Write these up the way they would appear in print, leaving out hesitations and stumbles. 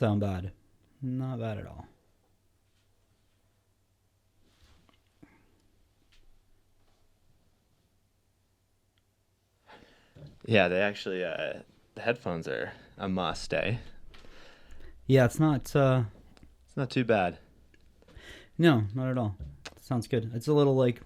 Sound bad. Not bad at all. Yeah, they actually, the headphones are a must, eh? Yeah, it's not, It's not too bad. no, not at all. Sounds good. It's a little like,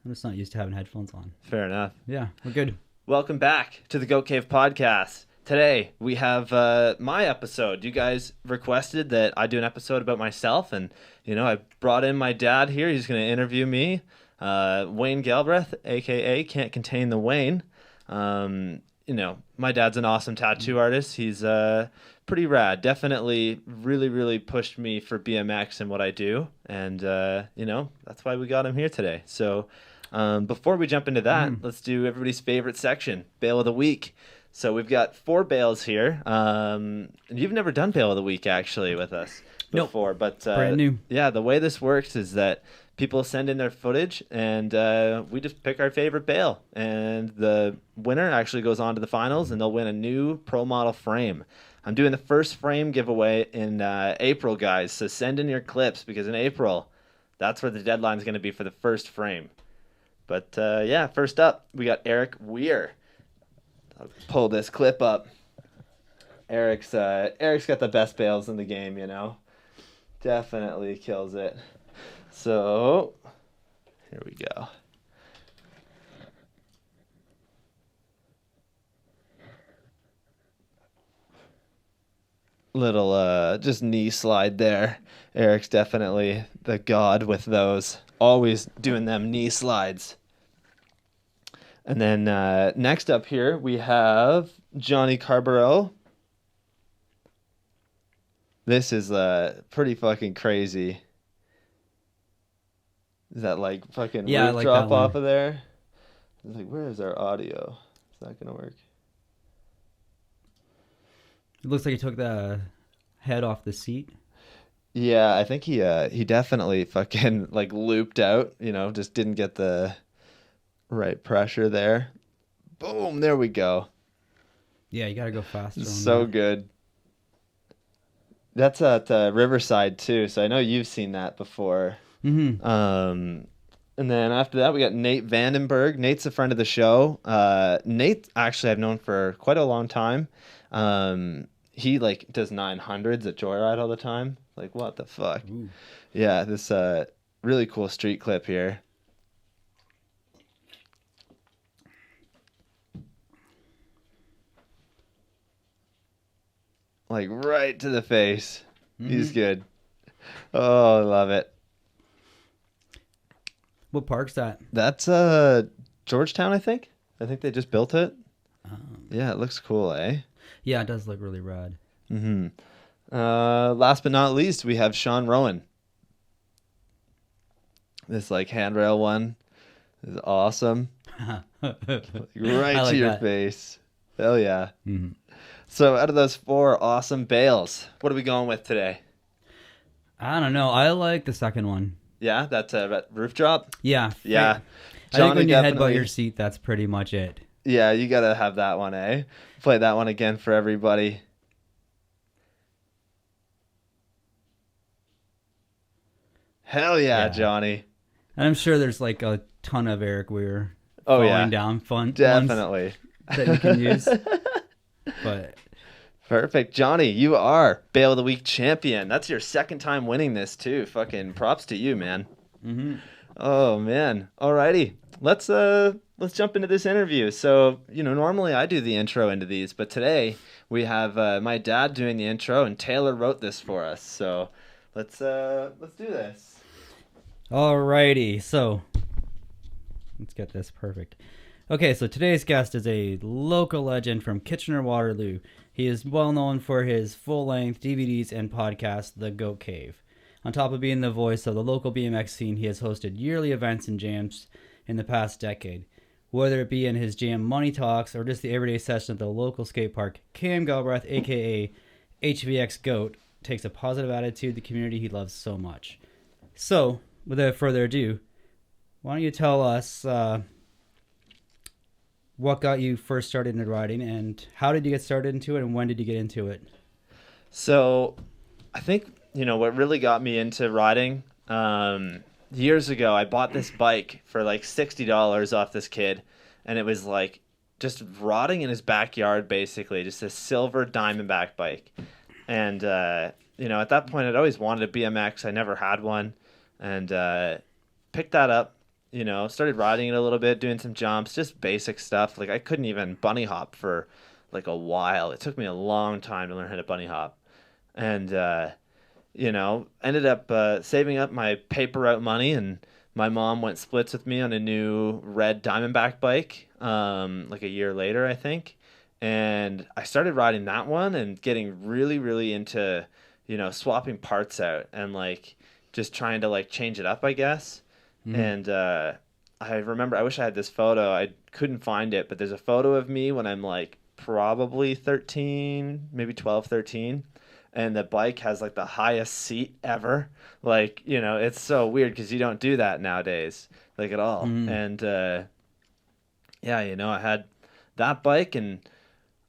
I'm just not used to having headphones on. Fair enough. Yeah, we're good. Welcome back to the Goat Cave podcast. Today we have my episode. You guys requested that I do an episode about myself, and I brought in my dad here. He's going to interview me. Wayne Galbraith, aka Can't Contain the Wayne. My dad's an awesome tattoo artist. He's pretty rad. Definitely really, really pushed me for BMX and what I do, and that's why we got him here today. So before we jump into that, let's do everybody's favorite section, Bail of the Week. So we've got 4 bails here. You've never done Bail of the Week actually with us before, nope. But brand new. Yeah, the way this works is that people send in their footage, and we just pick our favorite bail, and the winner actually goes on to the finals, and they'll win a new pro model frame. I'm doing the first frame giveaway in April, guys. So send in your clips, because in April, that's where the deadline is going to be for the first frame. But first up, we got Eric Weir. I'll pull this clip up. Eric's got the best bails in the game, Definitely kills it. So, here we go. Little just knee slide there. Eric's definitely the god with those. Always doing them knee slides. And then next up here, we have Johnny Carborough. This is pretty fucking crazy. Is that like fucking roof like drop that off of there? It's like, where is our audio? Is that going to work? It looks like he took the head off the seat. Yeah, I think he definitely fucking like looped out, just didn't get the right pressure there. Boom, there we go. Yeah, you gotta go faster. So good. That's at Riverside too, so I know you've seen that before. Mm-hmm. And then after that, we got Nate Vandenberg. Nate's a friend of the show. Nate, actually, I've known for quite a long time. He does 900s at Joyride all the time. Like, what the fuck? Ooh. Yeah, this really cool street clip here. Like right to the face. Mm-hmm. He's good. Oh, I love it. What park's that? That's Georgetown, I think. I think they just built it. Yeah, it looks cool, eh? Yeah, it does look really rad. Mm-hmm. Last but not least, we have Sean Rowan. This handrail one is awesome. Right to your face. Hell yeah. Mm-hmm. So out of those 4 awesome bails, what are we going with today? I don't know. I like the second one. Yeah, that's a roof drop? Yeah. Yeah. I think when you headbutt your seat, that's pretty much it. Yeah, you got to have that one, eh? Play that one again for everybody. Hell yeah, Johnny. And I'm sure there's a ton of Eric Weir falling down fun definitely that you can use. But perfect. Johnny, you are Bail of the Week champion. That's your second time winning this too. Fucking props to you, man. Mm-hmm. Oh man. Alrighty. Let's jump into this interview. So, normally I do the intro into these, but today we have my dad doing the intro, and Taylor wrote this for us. So let's do this. Alrighty, so let's get this perfect. Okay, so today's guest is a local legend from Kitchener-Waterloo. He is well known for his full-length DVDs and podcast, The Goat Cave. On top of being the voice of the local BMX scene, he has hosted yearly events and jams in the past decade. Whether it be in his jam Money Talks or just the everyday session at the local skate park, Galbraith AKA HVXGOAT takes a positive attitude to the community he loves so much. So, without further ado, why don't you tell us what got you first started in riding, and how did you get started into it, and when did you get into it? So I think, what really got me into riding, years ago, I bought this bike for like $60 off this kid, and it was like just rotting in his backyard, basically, just a silver Diamondback bike. And, at that point, I'd always wanted a BMX. I never had one. And picked that up, started riding it a little bit, doing some jumps, just basic stuff. Like I couldn't even bunny hop for like a while. It took me a long time to learn how to bunny hop. And, ended up saving up my paper route money, and my mom went splits with me on a new red Diamondback bike, like a year later, I think. And I started riding that one and getting really, really into, swapping parts out and like just trying to like change it up, I guess. Mm-hmm. And I remember, I wish I had this photo. I couldn't find it, but there's a photo of me when I'm like probably 13, maybe 12, 13. And the bike has like the highest seat ever. Like, it's so weird because you don't do that nowadays, like at all. Mm. And yeah, I had that bike, and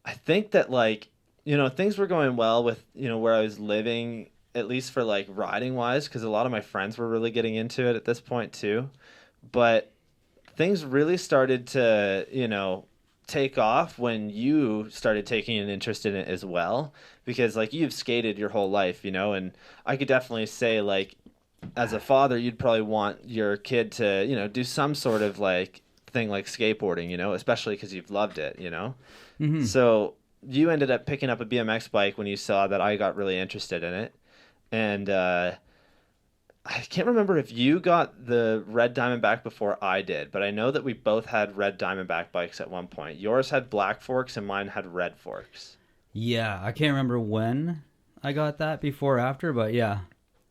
I think that like, things were going well with, where I was living, at least for like riding wise, because a lot of my friends were really getting into it at this point too. But things really started to, take off when you started taking an interest in it as well, because like you've skated your whole life, and I could definitely say like as a father you'd probably want your kid to, do some sort of like thing like skateboarding, especially because you've loved it, Mm-hmm. So you ended up picking up a BMX bike when you saw that I got really interested in it. And I can't remember if you got the red Diamondback before I did, but I know that we both had red Diamondback bikes at one point. Yours had black forks and mine had red forks. Yeah, I can't remember when I got that, before or after, but yeah.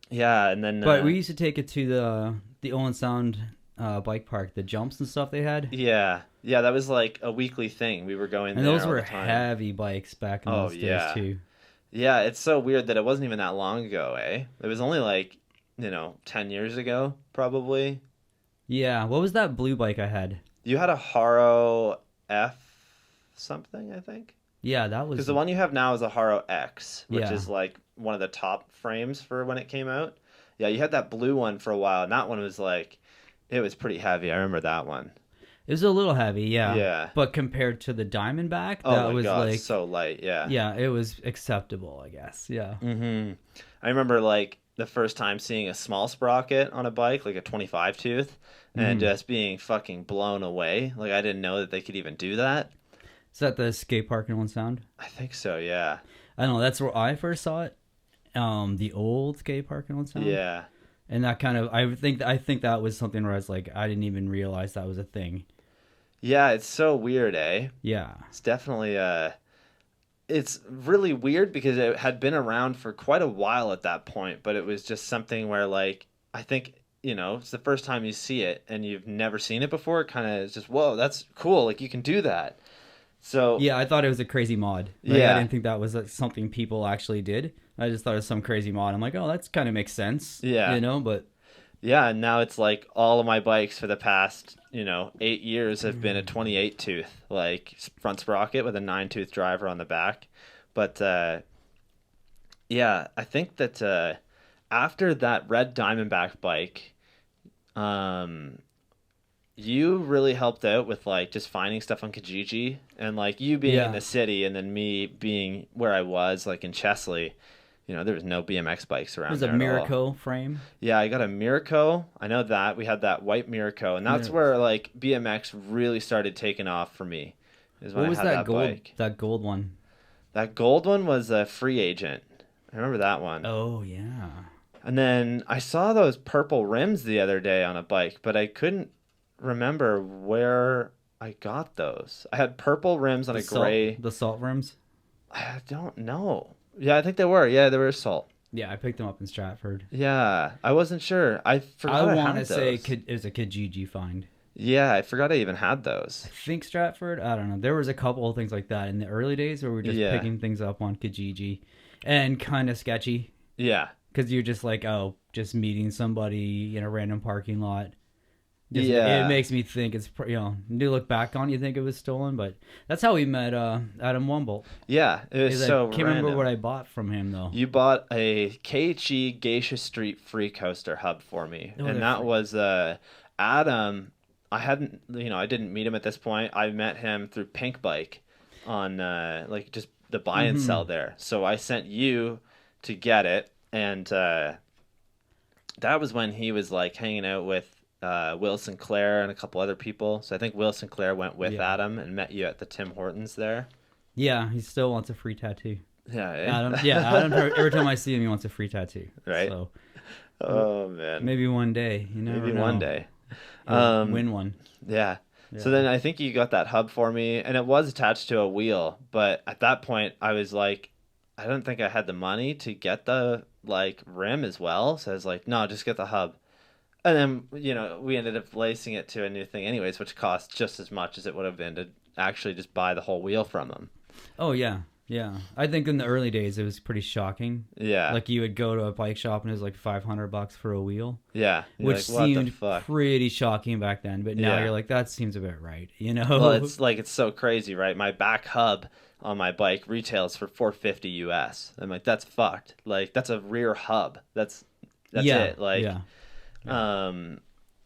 Yeah, and then But we used to take it to the Owen Sound bike park, the jumps and stuff they had. yeah, that was like a weekly thing. We were going And there those all were the time. heavy bikes back in Oh, those yeah. days too. Yeah, it's so weird that it wasn't even that long ago, eh? It was only like, 10 years ago, probably. Yeah, what was that blue bike I had? You had a Haro F something, I think. Yeah, that Because was the one you have now is a Haro X, which Yeah. is like one of the top frames for when it came out. Yeah, you had that blue one for a while, and that one was like, it was pretty heavy. I remember that one. It was a little heavy, yeah. Yeah. But compared to the Diamondback, Oh that my was God, like so light, yeah. yeah, it was acceptable, I guess. Yeah. Mm-hmm. I remember like the first time seeing a small sprocket on a bike, like a 25 tooth, and just being fucking blown away. Like I didn't know that they could even do that. Is that the skate park in One Sound? I think so, yeah. I don't know, that's where I first saw it. The old skate park in One Sound. Yeah. And that kind of I think that was something where I was like, I didn't even realize that was a thing. Yeah, it's so weird, eh? Yeah. It's definitely it's really weird because it had been around for quite a while at that point, but it was just something where like I think, it's the first time you see it and you've never seen it before, it kind of is just, whoa, that's cool, like you can do that. So Yeah, I thought it was a crazy mod. Like, Yeah. I didn't think that was something people actually did. I just thought it was some crazy mod. I'm like, oh, that's kind of makes sense. Yeah. But yeah, and now it's like all of my bikes for the past, 8 years have been a 28 tooth, like front sprocket with a 9-tooth driver on the back. But yeah, I think that after that red Diamondback bike, you really helped out with like just finding stuff on Kijiji, and like you being Yeah. in the city and then me being where I was, like in Chesley. There was no BMX bikes around there's there a at all. Miracle frame. Yeah, I got a Miraco. I know that. We had that white Miraco, and that's Yeah. where like BMX really started taking off for me. Is when What I was had that gold? bike. That gold one. That gold one was a free agent. I remember that one. Oh yeah. And then I saw those purple rims the other day on a bike, but I couldn't remember where I got those. I had purple rims on a gray. The salt rims. I don't know. Yeah, I think they were. Yeah, they were salt. Yeah, I picked them up in Stratford. Yeah, I wasn't sure. I forgot I I want to had say those. it was a Kijiji find. Yeah, I forgot I even had those. I think Stratford. I don't know. There was a couple of things like that in the early days where we were just Yeah. picking things up on Kijiji, and kind of sketchy Yeah. because you're just like, oh, just meeting somebody in a random parking lot, Just, Yeah. it makes me think it's, you look back on it, you think it was stolen, but that's how we met Adam Wumbolt. Yeah, it was I so can't random. remember what I bought from him, though. You bought a KHE Geisha Street free coaster hub for me, Oh, and they're that free. was Adam. I didn't meet him at this point. I met him through Pink Bike on like just the buy and sell there. So I sent you to get it, and that was when he was like hanging out with Will Sinclair and a couple other people. So I think Will Sinclair went with Yeah. Adam and met you at the Tim Hortons there. Yeah, he still wants a free tattoo. Yeah, eh? Adam, every time I see him, he wants a free tattoo. Right. So Oh man. maybe one day, you never Maybe know. one day. He'll win one. Yeah. Yeah. So then I think you got that hub for me, and it was attached to a wheel. But at that point, I was like, I don't think I had the money to get the like rim as well. So I was like, no, just get the hub. And then we ended up lacing it to a new thing, anyways, which cost just as much as it would have been to actually just buy the whole wheel from them. Oh yeah, yeah. I think in the early days it was pretty shocking. Yeah. Like you would go to a bike shop and it was like $500 for a wheel. Yeah. You're Which like, what the seemed fuck? pretty shocking back then, but now Yeah. you're like, that seems about right, Well, it's so crazy, right? My back hub on my bike retails for $450 US. I'm like, that's fucked. Like that's a rear hub. That's yeah, it. Like yeah.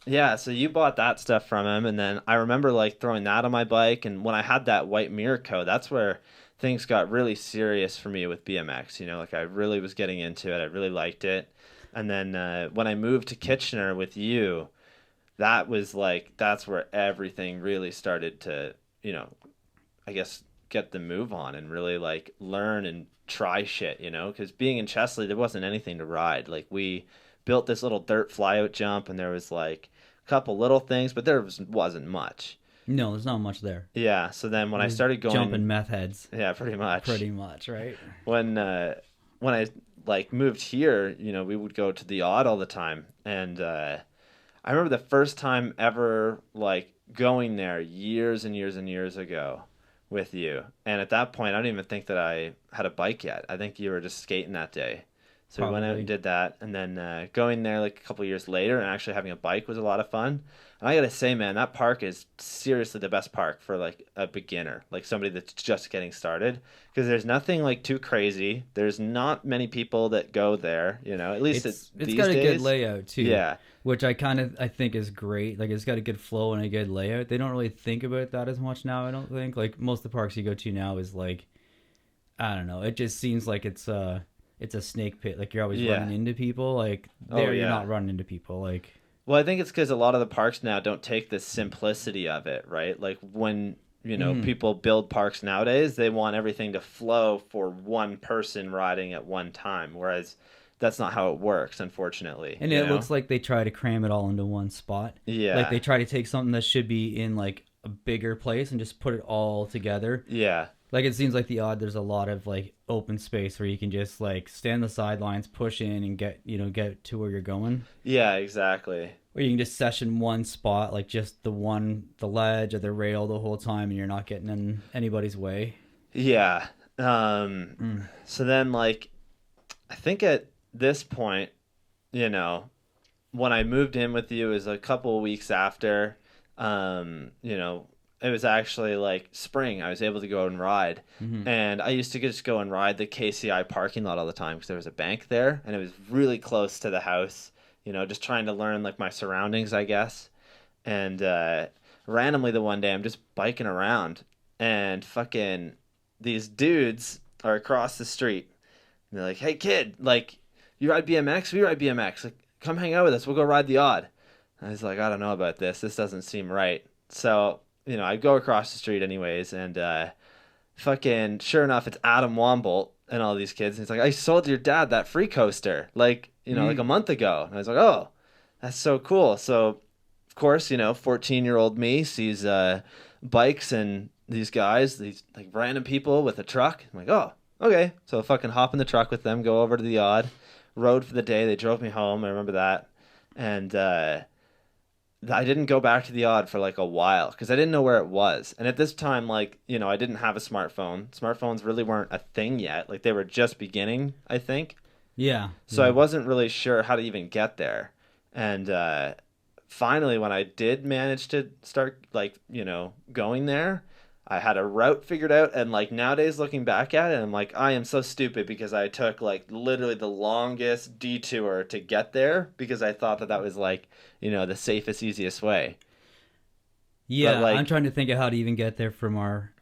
yeah, so you bought that stuff from him, and then I remember like throwing that on my bike, and when I had that white mirror coat, that's where things got really serious for me with BMX. Like I really was getting into it. I really liked it. And then when I moved to Kitchener with you, that's where everything really started to, I guess get the move on and really like learn and try shit, because being in Chesley, there wasn't anything to ride. Like we built this little dirt flyout jump, and there was like a couple little things, but there wasn't much. No, there's not much there. Yeah, so then when I started going jumping meth heads. Yeah, pretty much. Pretty much, right? When I like moved here, we would go to the Odd all the time, and I remember the first time ever like going there years and years and years ago with you. And at that point, I don't even think that I had a bike yet. I think you were just skating that day. So we went out and did that, and then going there like a couple years later and actually having a bike was a lot of fun. And I gotta say, man, that park is seriously the best park for like a beginner, like somebody that's just getting started, because there's nothing like too crazy. There's not many people that go there, at least It's these got a days. good layout too. Yeah. Which I think is great. Like it's got a good flow and a good layout. They don't really think about that as much now, I don't think. Like most of the parks you go to now is like, I don't know. It just seems like it's a snake pit. Like you're always running into people. Like there, you're not running into people. Like, well, I think it's because a lot of the parks now don't take the simplicity of it, right? Like when people build parks nowadays, they want everything to flow for one person riding at one time, whereas that's not how it works, unfortunately. And it looks like they try to cram it all into one spot. Yeah. Like they try to take something that should be in like a bigger place and just put it all together. Yeah. Like it seems like the Odd, there's a lot of like open space where you can just like stand the sidelines, push in, and get to where you're going. Yeah, exactly. Or you can just session one spot, like just the ledge or the rail the whole time, and you're not getting in anybody's way. Yeah. So then like, I think at this point, when I moved in with you, it was a couple of weeks after, it was actually like spring. I was able to go and ride. Mm-hmm. And I used to just go and ride the KCI parking lot all the time because there was a bank there and it was really close to the house, just trying to learn like my surroundings, I guess. And randomly the one day I'm just biking around and fucking these dudes are across the street. And they're like, hey kid, like you ride BMX? We ride BMX. Like come hang out with us. We'll go ride the Odd. And I was like, I don't know about this. This doesn't seem right. So I go across the street anyways, and fucking sure enough, it's Adam Wumbolt and all these kids. And he's like, I sold your dad that free coaster, like, like a month ago. And I was like, oh, that's so cool. So, of course, 14-year-old me sees bikes and these guys, these like random people with a truck. I'm like, oh, okay. So I fucking hop in the truck with them, go over to the Odd, rode for the day. They drove me home. I remember that. And I didn't go back to the Odd for like a while because I didn't know where it was. And at this time, like, I didn't have a smartphone. Smartphones really weren't a thing yet. Like they were just beginning, I think. Yeah. So I wasn't really sure how to even get there. And finally, when I did manage to start like, going there, I had a route figured out. And like nowadays looking back at it, I'm like, I am so stupid because I took like literally the longest detour to get there because I thought that that was like, the safest, easiest way. But Yeah, I'm like, trying to think of how to even get there from our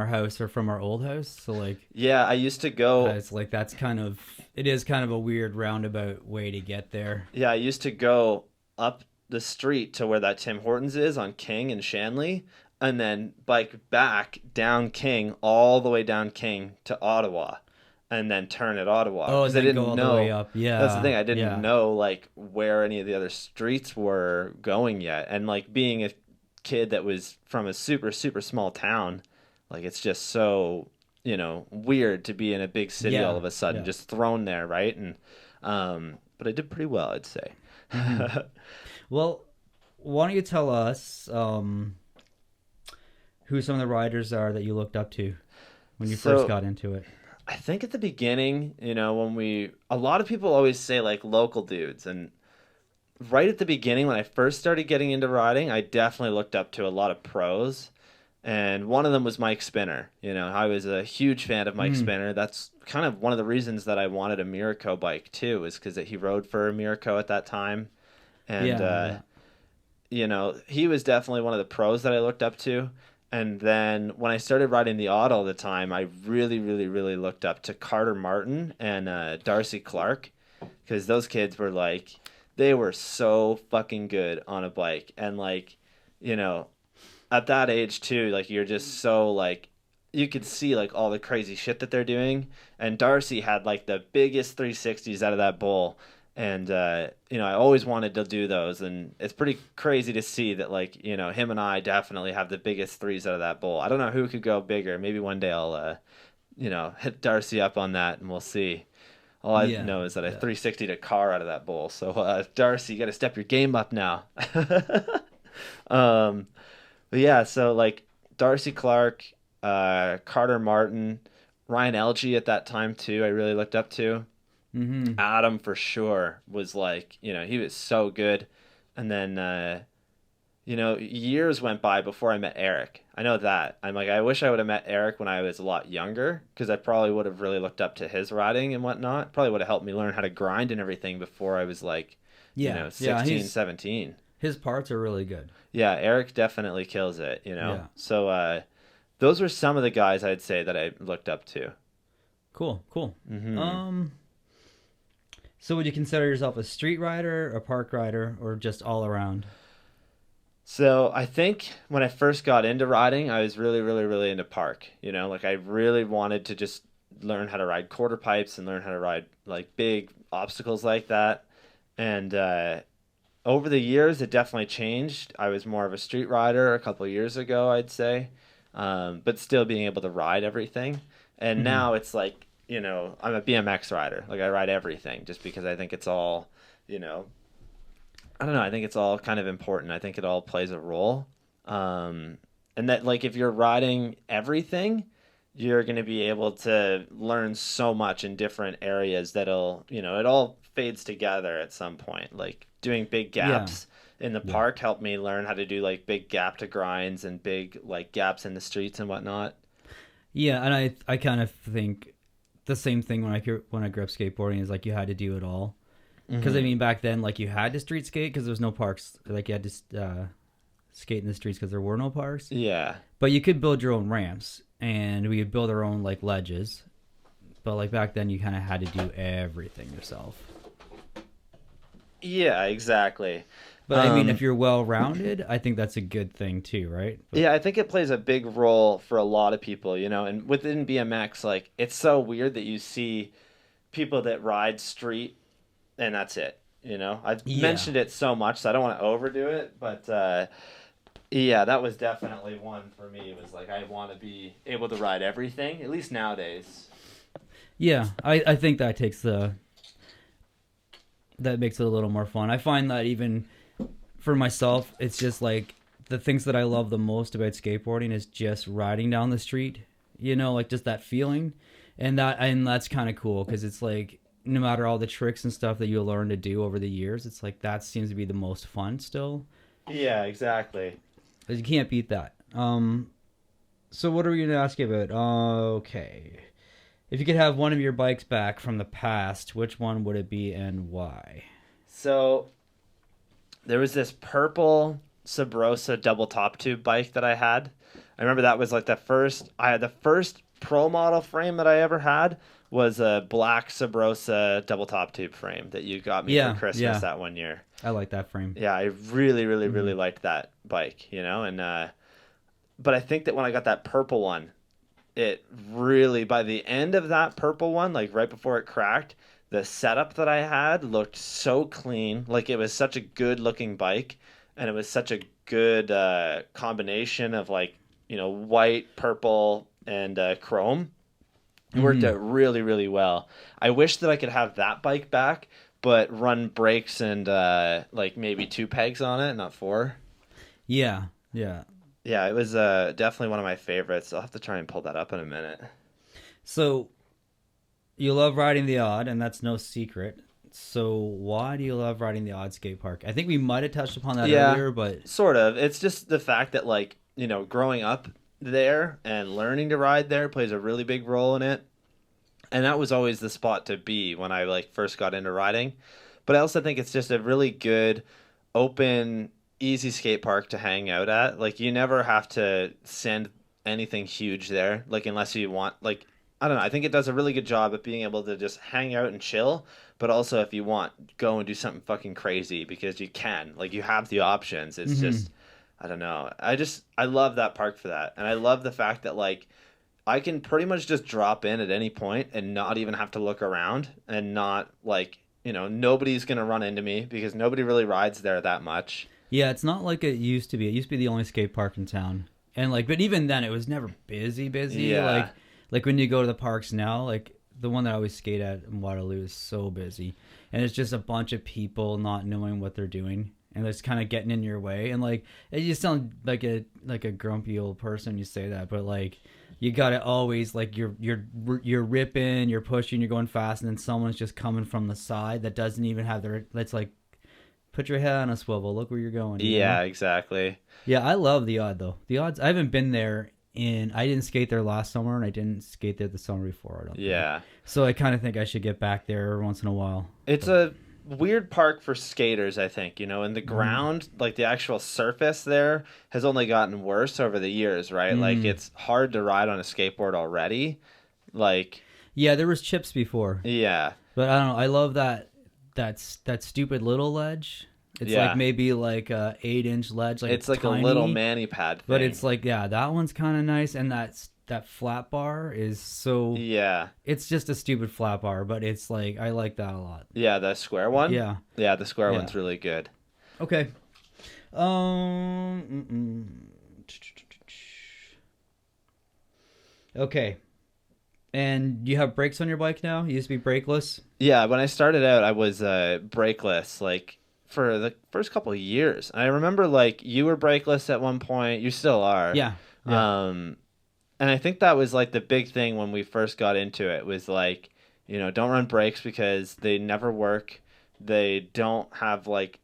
house or from our old house. So like, yeah, I used to go. it's like it is kind of a weird roundabout way to get there. Yeah, I used to go up the street to where that Tim Hortons is on King and Shanley, and then bike back down King all the way down King to Ottawa, and then turn at Ottawa Oh, because and I then go didn't all the way know. up. That's the Yeah, thing. I didn't yeah, know like where any of the other streets were going yet, and like being a kid that was from a super super small town, like it's just so weird to be in a big city all yeah, of a sudden, yeah. just thrown there, right? And but I did pretty well, I'd say. Hmm. Well, why don't you tell us who some of the riders are that you looked up to when you first So got into it? I think at the beginning, a lot of people always say like local dudes, and right at the beginning when I first started getting into riding, I definitely looked up to a lot of pros. And one of them was Mike Spinner. I was a huge fan of Mike Mm, Spinner. That's kind of one of the reasons that I wanted a Miraco bike too, is because he rode for Miraco at that time. And yeah, yeah. he was definitely one of the pros that I looked up to. And then when I started riding the auto all the time, I really, really, really looked up to Carter Martin and Darcy Clark, because those kids were like, they were so fucking good on a bike. And like, you know, at that age too, like you're just so like, you could see like all the crazy shit that they're doing. And Darcy had like the biggest 360s out of that bowl, and I always wanted to do those, and it's pretty crazy to see that like him and I definitely have the biggest threes out of that bowl. I don't know who could go bigger. Maybe one day I'll hit Darcy up on that, and we'll see. All I Yeah, know is that I yeah. 360'd a car out of that bowl. So Darcy, you got to step your game up now. um, but yeah, so like Darcy Clark, Carter Martin, Ryan Elgie at that time too, I really looked up to. Mm-hmm. Adam for sure was like, he was so good. And then, years went by before I met Eric. I know that. I'm like, I wish I would have met Eric when I was a lot younger, because I probably would have really looked up to his riding and whatnot. Probably would have helped me learn how to grind and everything before I was like, Yeah, yeah. 16, 17. His parts are really good. Yeah, Eric definitely kills it. Yeah. So those were some of the guys I'd say that I looked up to. Cool, cool. Hmm. Um, so would you consider yourself a street rider, a park rider, or just all around? So I think when I first got into riding, I was really, really, really into park. Like I really wanted to just learn how to ride quarter pipes and learn how to ride like big obstacles like that. And over the years, it definitely changed. I was more of a street rider a couple of years ago, I'd say, but still being able to ride everything. And Hmm. now it's like, I'm a BMX rider. Like I ride everything just because I think it's all, you know, I don't know. I think it's all kind of important. I think it all plays a role. And that, like, if you're riding everything, you're going to be able to learn so much in different areas that'll, it all fades together at some point. Like, doing big Yeah, gaps in the yeah, park helped me learn how to do, like, big gap to grinds and big, like, gaps in the streets and whatnot. yeah. And I kind of think the same thing when I grew up skateboarding is like you had to do it all. Because I Hmm. mean, back then, like you had to street skate because there was no parks. Like you had to skate in the streets because there were no parks. Yeah. But you could build your own ramps, and we could build our own like ledges. But like back then, you kind of had to do everything yourself. Yeah, exactly. But I mean, if Um, you're well rounded, I think that's a good thing too, right? But Yeah, I think it plays a big role for a lot of people, and within BMX, like it's so weird that you see people that ride street and that's it. I've yeah, mentioned it so much, so I don't want to overdo it, but yeah, that was definitely one for me. It was like I want to be able to ride everything, at least nowadays. yeah, I think that makes it a little more fun. I find that even for myself, it's just like the things that I love the most about skateboarding is just riding down the street. Like just that feeling, and that's kind of cool because it's like no matter all the tricks and stuff that you learn to do over the years, it's like that seems to be the most fun still. Yeah, exactly. You can't beat that. So what are we gonna ask you about? Okay, if you could have one of your bikes back from the past, which one would it be and why? So there was this purple Sabrosa double top tube bike that I had. I remember that was like the first pro model frame that I ever had was a black Sabrosa double top tube frame that you got me for Yeah, Christmas yeah, that one year. I like that frame. Yeah, I really, really, Hmm. really liked that bike, and but I think that when I got that purple one, it really by the end of that purple one, like right before it cracked, the setup that I had looked so clean. Like it was such a good looking bike, and it was such a good combination of like white, purple, and chrome. It worked Hmm. out really, really well. I wish that I could have that bike back, but run brakes and like maybe two pegs on it, not four. Yeah, yeah. Yeah, it was definitely one of my favorites. I'll have to try and pull that up in a minute. So you love riding the odd, and that's no secret. So why do you love riding the odd skate park? I think we might have touched upon that Yeah, earlier, but sort of. It's just the fact that like, growing up there and learning to ride there plays a really big role in it. And that was always the spot to be when I like first got into riding. But I also think it's just a really good open easy skate park to hang out at. Like you never have to send anything huge there, like unless you want like I don't know, I think it does a really good job at being able to just hang out and chill, but also if you want, go and do something fucking crazy because you can. Like you have the options. It's hmm just I don't know. I love that park for that. And I love the fact that like I can pretty much just drop in at any point and not even have to look around and not like, nobody's going to run into me because nobody really rides there that much. yeah, it's not like it used to be. It used to be the only skate park in town, and like, but even then, it was never busy, busy. Yeah. Like when you go to the parks now, like the one that I always skate at in Waterloo is so busy, and it's just a bunch of people not knowing what they're doing, and it's kind of getting in your way, and like you sound like a grumpy old person when you say that, but like you gotta always like you're ripping, you're pushing, you're going fast, and then someone's just coming from the side that doesn't even have their. That's like put your head on a swivel. Look where you're going. You know? Yeah, exactly. Yeah, I love the odd though. The odds. I haven't been there in. I didn't skate there last summer, and I didn't skate there the summer before. I don't think. Yeah. So I kind of think I should get back there every once in a while. It's But a weird park for skaters, I think, and the mm, ground, like the actual surface there has only gotten worse over the years, right? Like mm. it's hard to ride on a skateboard already. Like, Yeah, there was chips before, yeah. but I don't know. I love that stupid little ledge. It's like Yeah. maybe like a 8-inch ledge, like It's it's like a tiny, little mani pad but thing. it's like yeah, that one's kind of nice, and that flat bar is so. Yeah. It's just a stupid flat bar, but it's like I like that a lot. Yeah, the square one. Yeah. Yeah, the square Yeah. one's really good. Okay. Mm-mm. Okay. And you have brakes on your bike now? You used to be brakeless? Yeah, when I started out, I was brakeless, like for the first couple of years. I remember like you were brakeless at one point. You still are. Yeah. Yeah. Um, and I think that was like the big thing when we first got into it was like, don't run brakes because they never work. They don't have like,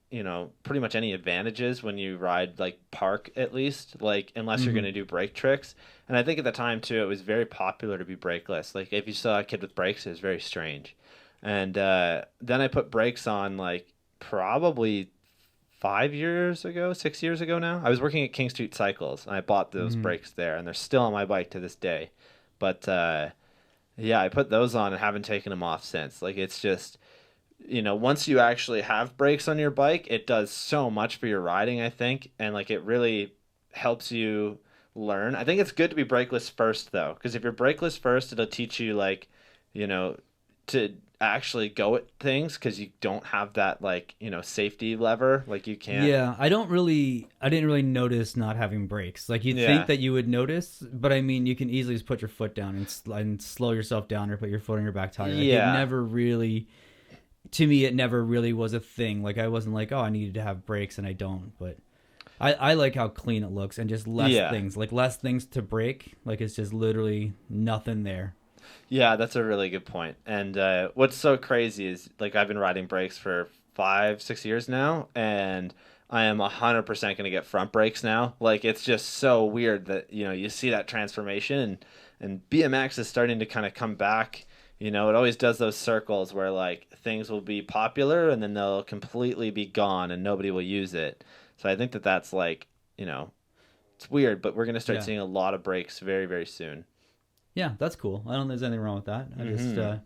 pretty much any advantages when you ride like park at least, like unless you're going hmm to do brake tricks. And I think at the time too, it was very popular to be brakeless. Like if you saw a kid with brakes, it was very strange. And then I put brakes on like probably 5 years ago, 6 years ago now. I was working at King Street Cycles and I bought those hmm brakes there and they're still on my bike to this day. But yeah, I put those on and haven't taken them off since. Like it's just, once you actually have brakes on your bike, it does so much for your riding, I think. And like it really helps you learn. I think it's good to be brakeless first though, because if you're brakeless first, it'll teach you like, you know, to actually go at things because you don't have that like, safety lever. Like you can't. Yeah, I didn't really notice not having brakes. Like you'd think Yeah. that you would notice, but I mean, you can easily just put your foot down and, and slow yourself down or put your foot on your back tire. Like it Yeah. never really, to me, it never really was a thing. Like I wasn't like, oh, I needed to have brakes and I don't, but I like how clean it looks and just Yeah. less things to break. Like it's just literally nothing there. Yeah, that's a really good point. And what's so crazy is like I've been riding brakes for 5-6 years now, and I am 100% going to get front brakes now. Like, it's just so weird that, you see that transformation, and BMX is starting to kind of come back. It always does those circles where, like, things will be popular and then they'll completely be gone and nobody will use it. So I think that that's like, it's weird, but we're going to start seeing a lot of breaks very, very soon. Yeah, that's cool. I don't think there's anything wrong with that. I just, Mm-hmm.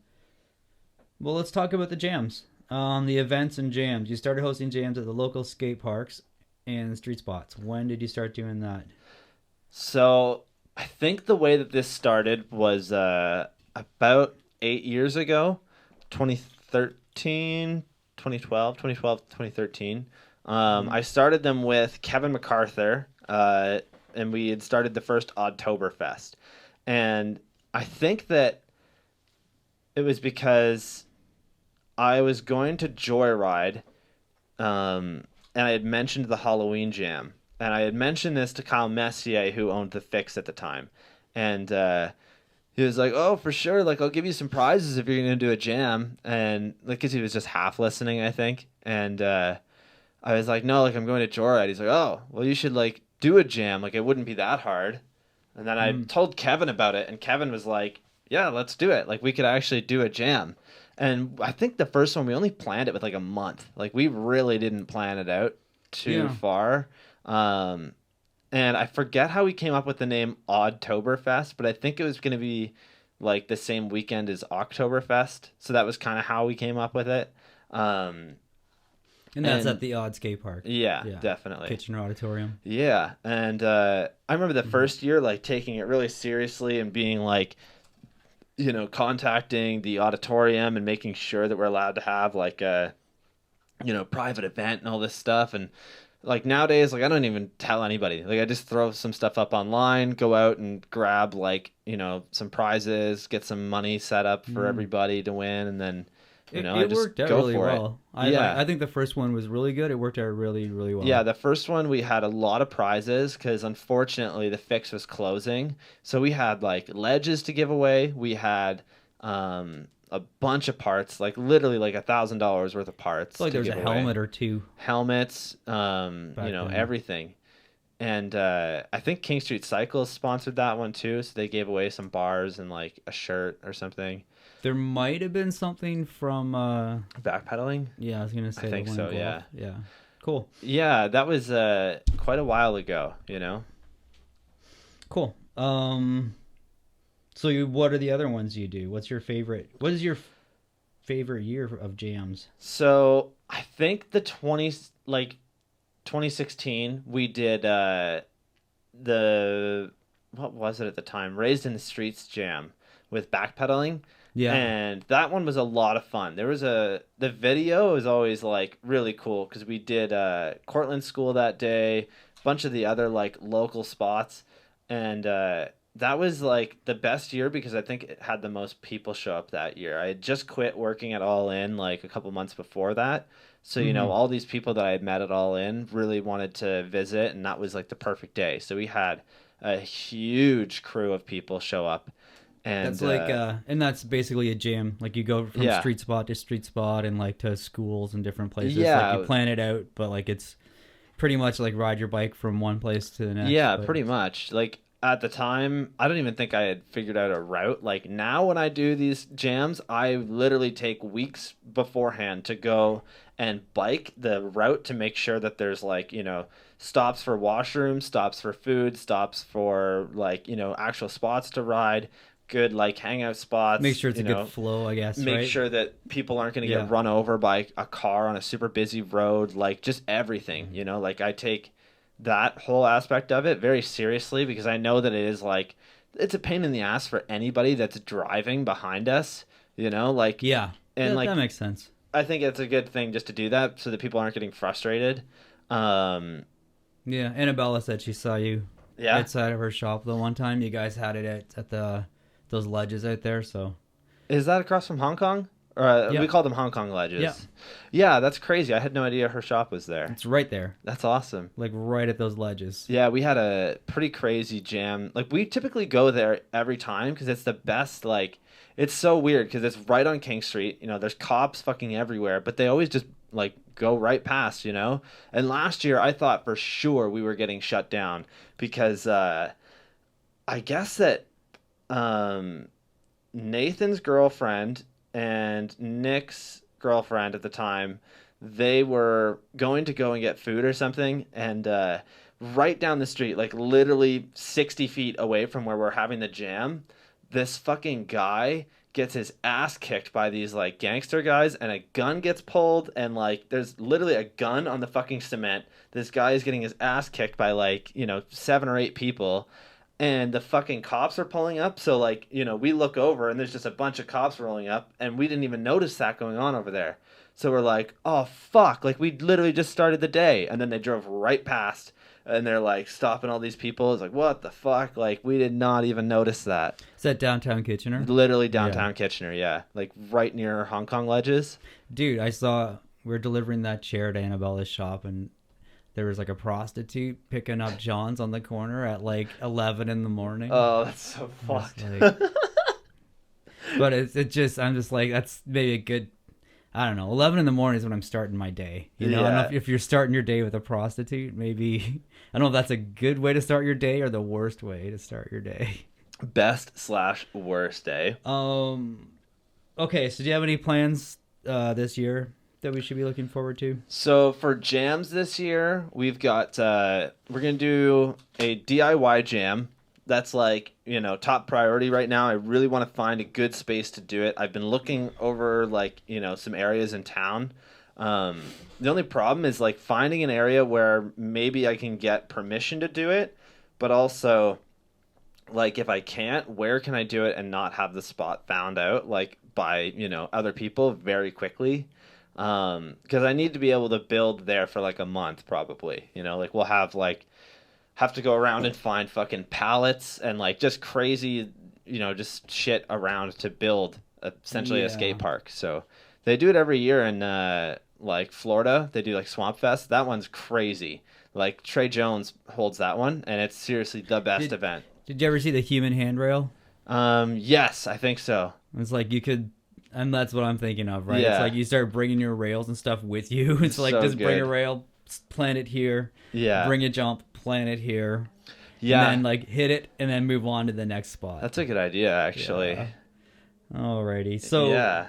well, let's talk about the jams. The events and jams. You started hosting jams at the local skate parks and street spots. When did you start doing that? So I think the way that this started was about 8 years ago, 2013, 2013. I started them with Kevin MacArthur, and we had started the first Oddtoberfest. And I think that it was because I was going to Joyride, and I had mentioned the Halloween Jam. And I had mentioned this to Kyle Messier, who owned the Fix at the time. And he was like, "Oh, for sure. Like, I'll give you some prizes if you're going to do a jam." And, like, because he was just half listening, I think. And I was like, "No, like, I'm going to Joyride." He's like, "Oh, well, you should, like, do a jam. Like, it wouldn't be that hard." And then I told Kevin about it, and Kevin was like, "Yeah, let's do it. Like, we could actually do a jam." And I think the first one, we only planned it with, like, a month. Like, we really didn't plan it out too far. And I forget how we came up with the name Oddtoberfest, but I think it was going to be like the same weekend as Oktoberfest. So that was kind of how we came up with it. And that's at the Odd Skate Park. Yeah, definitely. Kitchener Auditorium. Yeah. And I remember the first year, like, taking it really seriously and being like, contacting the auditorium and making sure that we're allowed to have like a, private event and all this stuff. And like nowadays, like, I don't even tell anybody. Like, I just throw some stuff up online, go out and grab like, some prizes, get some money set up for everybody to win, and then I just worked out go really for well. it. I think the first one was really good. It worked out really, really well. Yeah, the first one we had a lot of prizes because unfortunately the Fix was closing. So we had like ledges to give away. We had a bunch of parts, like literally like $1,000 worth of parts. It's like there was a helmet or two. Helmets, then. everything. And I think King Street Cycles sponsored that one too, so they gave away some bars and like a shirt or something. There might have been something from Backpedaling? Yeah, I was gonna say. I think so. Yeah. Yeah. Cool. Yeah, that was quite a while ago. Cool. So what are the other ones you do? What's your favorite? What is your favorite year of jams? So I think 2016 we did the what was it at the time? Raised in the Streets Jam with backpedaling. Yeah. And that one was a lot of fun. The video is always like really cool because we did Cortland School that day, a bunch of the other like local spots, and that was like the best year because I think it had the most people show up that year. I had just quit working at All In like a couple months before that. So, all these people that I had met at All In really wanted to visit, and that was like the perfect day. So we had a huge crew of people show up. And that's like and that's basically a jam. Like you go from street spot to street spot and like to schools and different places. Yeah. Like you plan it out, but like it's pretty much like ride your bike from one place to the next. Yeah, pretty much. Like at the time, I don't even think I had figured out a route. Like now when I do these jams, I literally take weeks beforehand to go and bike the route to make sure that there's like, stops for washrooms, stops for food, stops for like, actual spots to ride. Good like hangout spots. Make sure it's a good flow, I guess. Make right? sure that people aren't going to get run over by a car on a super busy road. Like just everything, like I take that whole aspect of it very seriously because I know that it is like it's a pain in the ass for anybody that's driving behind us. Like and like that makes sense. I think it's a good thing just to do that so that people aren't getting frustrated. Yeah, Annabella said she saw you outside of her shop the one time. You guys had it at those ledges out there, so. Is that across from Hong Kong? Or we call them Hong Kong ledges. Yeah, that's crazy. I had no idea her shop was there. It's right there. That's awesome. Like right at those ledges. Yeah, we had a pretty crazy jam. Like we typically go there every time because it's the best. Like It's so weird because it's right on King Street. You know, there's cops fucking everywhere, but they always just like go right past, you know? And last year I thought for sure we were getting shut down because I guess that um, Nathan's girlfriend and Nick's girlfriend at the time, they were going to go and get food or something, and right down the street, like literally 60 feet away from where we're having the jam, this fucking guy gets his ass kicked by these like gangster guys, and a gun gets pulled, and like there's literally a gun on the fucking cement. This guy is getting his ass kicked by like, you know, 7 or 8 people, and the fucking cops are pulling up. So like, you know, we look over and there's just a bunch of cops rolling up, and we didn't even notice that going on over there. So we're like, oh fuck, like we literally just started the day, and then they drove right past, and they're like stopping all these people. It's like, what the fuck? Like we did not even notice that. Is that downtown Kitchener? Literally downtown Kitchener, yeah, like right near Hong Kong ledges. Dude, I saw we are delivering that chair to Annabella's shop, and there was like a prostitute picking up Johns on the corner at like 11 in the morning. Oh, that's so fucked. Like, but I'm just like, that's maybe a good, I don't know, 11 in the morning is when I'm starting my day. You know, I don't know if you're starting your day with a prostitute, maybe, I don't know if that's a good way to start your day or the worst way to start your day. Best/worst day. Okay, so do you have any plans this year that we should be looking forward to? So for jams this year, we've got we're gonna do a DIY jam. That's like, you know, top priority right now. I really want to find a good space to do it. I've been looking over like, you know, some areas in town. The only problem is like finding an area where maybe I can get permission to do it, but also like if I can't, where can I do it and not have the spot found out like by, you know, other people very quickly. Because I need to be able to build there for like a month probably, you know, like we'll have to go around and find fucking pallets and like just crazy, you know, just shit around to build essentially a skate park. So they do it every year in like Florida. They do like Swamp Fest. That one's crazy. Like Trey Jones holds that one, and it's seriously the best event. Did you ever see the human handrail? Yes, I think so. It's like you could, and that's what I'm thinking of, right? Yeah. It's like you start bringing your rails and stuff with you. It's like So just bring a good. rail, plant it here. Yeah. Bring a jump, plant it here. Yeah. And then like hit it and then move on to the next spot. That's a good idea, actually. Yeah. Alrighty. So yeah.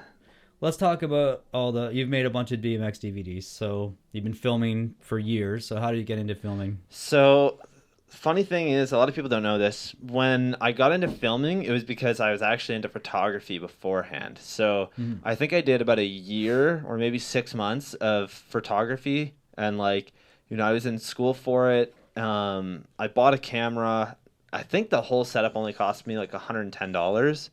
let's talk about you've made a bunch of BMX DVDs. So you've been filming for years. So how did you get into filming? So funny thing is, a lot of people don't know this. When I got into filming, it was because I was actually into photography beforehand. So I think I did about a year or maybe 6 months of photography, and like, you know, I was in school for it. I bought a camera. I think the whole setup only cost me like $110.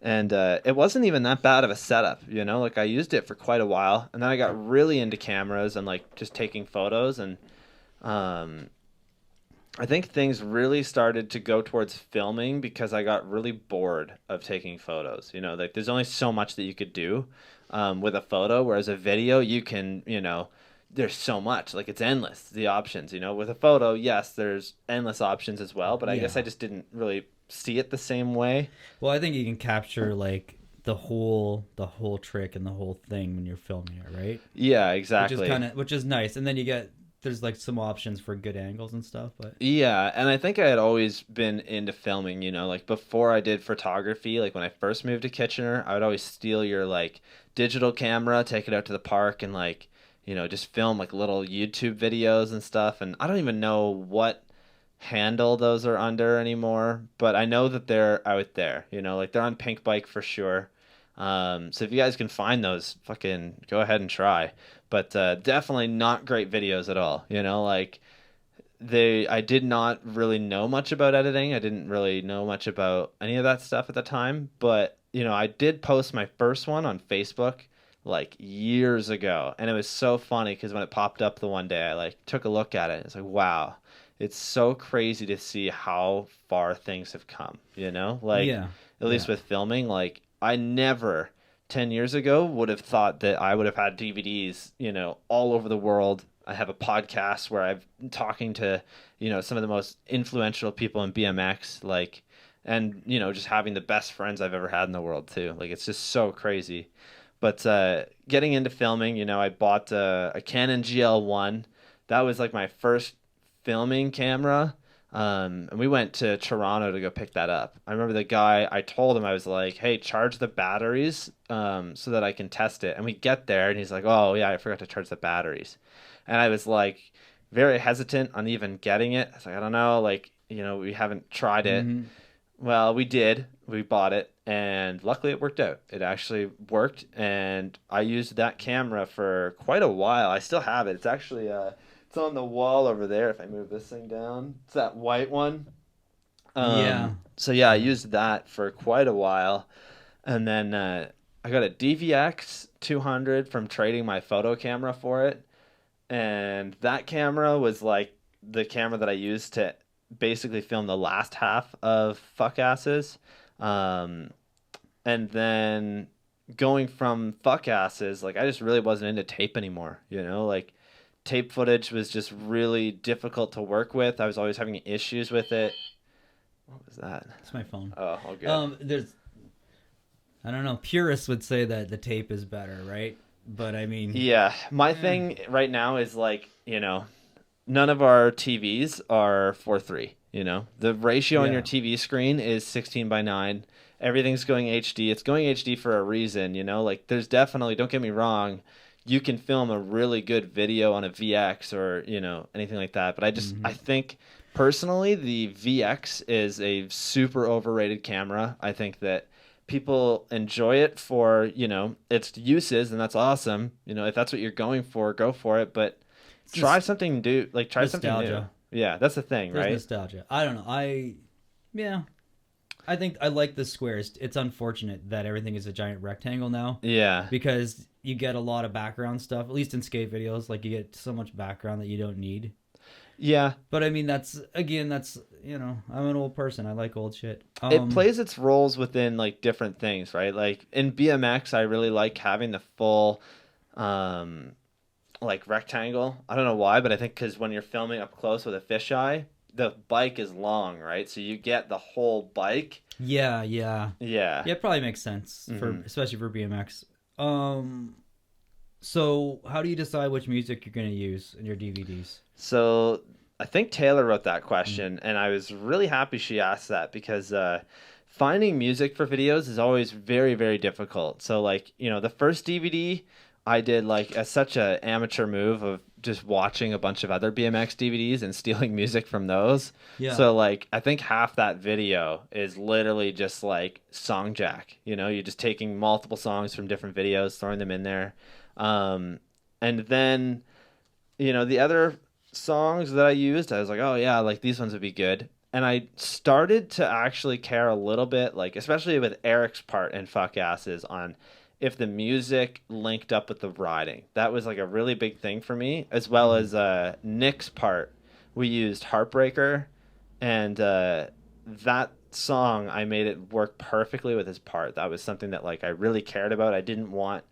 And it wasn't even that bad of a setup, you know, like I used it for quite a while. And then I got really into cameras and like just taking photos. And I think things really started to go towards filming because I got really bored of taking photos. You know, like there's only so much that you could do with a photo, whereas a video, you can, you know, there's so much, like it's endless, the options, you know. With a photo, yes, there's endless options as well, but I guess I just didn't really see it the same way. Well, I think you can capture like the whole trick and the whole thing when you're filming it, right? Yeah, exactly. Which is nice. And then there's like some options for good angles and stuff, but yeah, and I think I had always been into filming, you know, like before I did photography, like when I first moved to Kitchener, I would always steal your like digital camera, take it out to the park, and like, you know, just film like little YouTube videos and stuff. And I don't even know what handle those are under anymore, but I know that they're out there, you know, like they're on Pink Bike for sure. So if you guys can find those, fucking go ahead and try. But definitely not great videos at all, you know, like I did not really know much about editing. I didn't really know much about any of that stuff at the time, but you know, I did post my first one on Facebook like years ago, and it was so funny because when it popped up the one day, I like took a look at it. It's like, wow, it's so crazy to see how far things have come, you know, like at least with filming. Like I never 10 years ago would have thought that I would have had DVDs, you know, all over the world. I have a podcast where I'm talking to, you know, some of the most influential people in BMX, like, and just having the best friends I've ever had in the world too. Like it's just so crazy. But getting into filming, I bought a Canon GL1. That was like my first filming camera. And we went to Toronto to go pick that up. I remember the guy, I told him, I was like, hey, charge the batteries so that I can test it. And we get there and he's like, oh, yeah, I forgot to charge the batteries. And I was like, very hesitant on even getting it. I was like, I don't know, like, we haven't tried it. Mm-hmm. Well, we did. We bought it, and luckily it worked out. It actually worked, and I used that camera for quite a while. I still have it. It's actually it's on the wall over there. If I move this thing down, it's that white one. Yeah. So yeah, I used that for quite a while, and then I got a DVX 200 from trading my photo camera for it, and that camera was like the camera that I used to basically film the last half of Fuck Asses. And then going from Fuck Asses, like I just really wasn't into tape anymore, like tape footage was just really difficult to work with. I was always having issues with it. What was that? It's my phone. Oh, good. I don't know, purists would say that the tape is better, right? But I mean, Yeah, my thing right now is like, none of our TVs are 4:3. The ratio on your TV screen is 16:9. Everything's going HD. It's going HD for a reason. Like there's definitely, don't get me wrong, you can film a really good video on a VX or anything like that. But I think personally the VX is a super overrated camera. I think that people enjoy it for its uses, and that's awesome. If that's what you're going for, go for it. But try something new. Like try something new. Yeah, that's the thing, there's right? Nostalgia. I don't know. I think I like the squares. It's unfortunate that everything is a giant rectangle now. Yeah. Because you get a lot of background stuff, at least in skate videos. Like you get so much background that you don't need. Yeah. But I mean, that's I'm an old person. I like old shit. It plays its roles within like different things, right? Like in BMX, I really like having the full like rectangle. I don't know why, but I think because when you're filming up close with a fisheye, the bike is long, right? So you get the whole bike. Yeah. Yeah. It probably makes sense especially for BMX. So how do you decide which music you're going to use in your DVDs? So I think Taylor wrote that question, and I was really happy she asked that because finding music for videos is always very, very difficult. So like, the first DVD I did like such a amateur move of just watching a bunch of other BMX DVDs and stealing music from those. Yeah. So like I think half that video is literally just like song jack. You're just taking multiple songs from different videos, throwing them in there. And then the other songs that I used, I was like, oh yeah, like these ones would be good. And I started to actually care a little bit, like especially with Eric's part in Fuck Asses, on if the music linked up with the riding. That was like a really big thing for me, as well as Nick's part. We used Heartbreaker, and that song, I made it work perfectly with his part. That was something that like I really cared about. I didn't want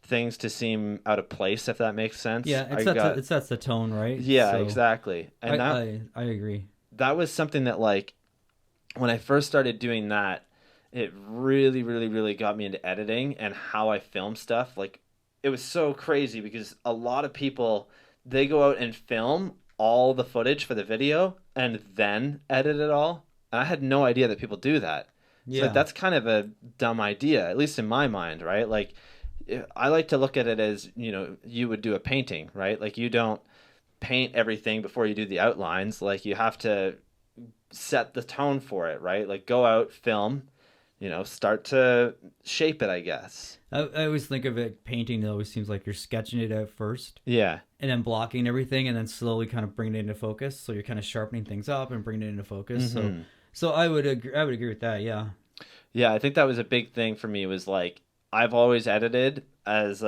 things to seem out of place, if that makes sense. Yeah, it sets the tone, right? Yeah, so, exactly. And I agree. That was something that like when I first started doing that, it really, really, really got me into editing and how I film stuff. Like, it was so crazy because a lot of people, they go out and film all the footage for the video and then edit it all. And I had no idea that people do that. Yeah. So that's kind of a dumb idea, at least in my mind, right? Like, I like to look at it as, you would do a painting, right? Like, you don't paint everything before you do the outlines. Like, you have to set the tone for it, right? Like, go out, film, start to shape it, I guess. I always think of it, painting, it always seems like you're sketching it out first. Yeah. And then blocking everything and then slowly kind of bringing it into focus. So you're kind of sharpening things up and bringing it into focus. Mm-hmm. So I would agree with that, yeah. Yeah, I think that was a big thing for me, was like, I've always edited as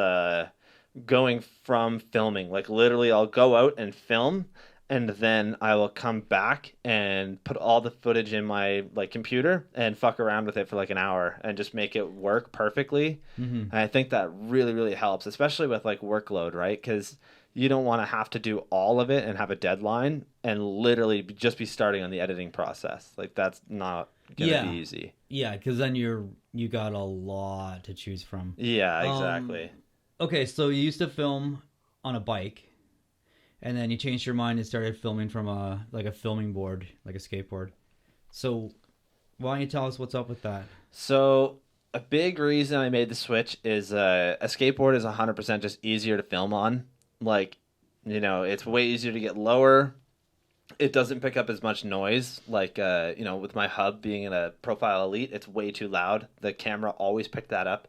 going from filming. Like, literally, I'll go out and film, and then I will come back and put all the footage in my like computer and fuck around with it for like an hour and just make it work perfectly. Mm-hmm. And I think that really, really helps, especially with like workload, right? Because you don't want to have to do all of it and have a deadline and literally just be starting on the editing process. Like, that's not gonna be easy. Yeah, because then you got a lot to choose from. Yeah, exactly. Okay, so you used to film on a bike, and then you changed your mind and started filming from a filming board, like a skateboard. So why don't you tell us what's up with that? So a big reason I made the switch is a skateboard is 100% just easier to film on. Like, it's way easier to get lower. It doesn't pick up as much noise. Like, with my hub being in a Profile Elite, it's way too loud. The camera always picked that up.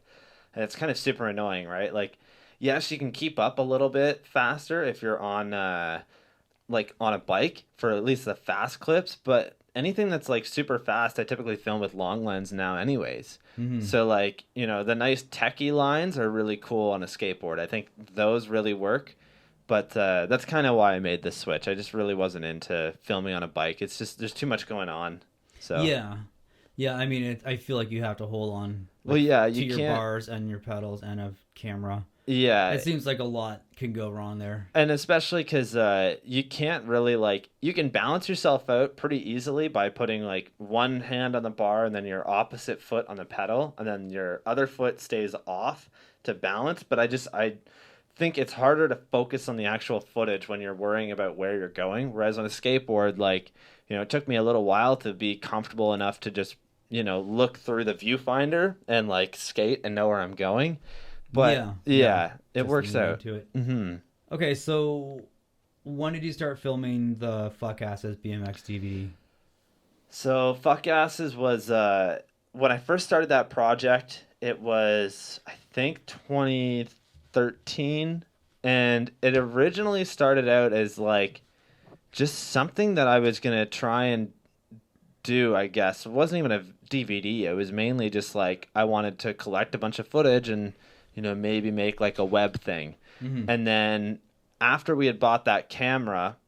And it's kind of super annoying, right? Like, yes, you can keep up a little bit faster if you're on on a bike for at least the fast clips, but anything that's like super fast, I typically film with long lens now anyways. Mm-hmm. So like, the nice techie lines are really cool on a skateboard. I think those really work. But that's kind of why I made this switch. I just really wasn't into filming on a bike. It's just there's too much going on. So yeah. I mean, I feel like you have to hold on. Well, yeah, to you your can't. bars and your pedals and a camera. Yeah, It seems like a lot can go wrong there. and especially because you can't really you can balance yourself out pretty easily by putting like one hand on the bar and then your opposite foot on the pedal, and then your other foot stays off to balance. But I think it's harder to focus on the actual footage when you're worrying about where you're going. Whereas on a skateboard, it took me a little while to be comfortable enough to just, look through the viewfinder and like skate and know where I'm going. But yeah, it works out. To it. Mm-hmm. Okay, so when did you start filming the Fuck Asses BMX DVD? So Fuck Asses was when I first started that project, it was I think 2013, and it originally started out as like just something that I was gonna try and do, I guess. It wasn't even a DVD. It was mainly just like I wanted to collect a bunch of footage and maybe make like a web thing. Mm-hmm. And then after we had bought that camera,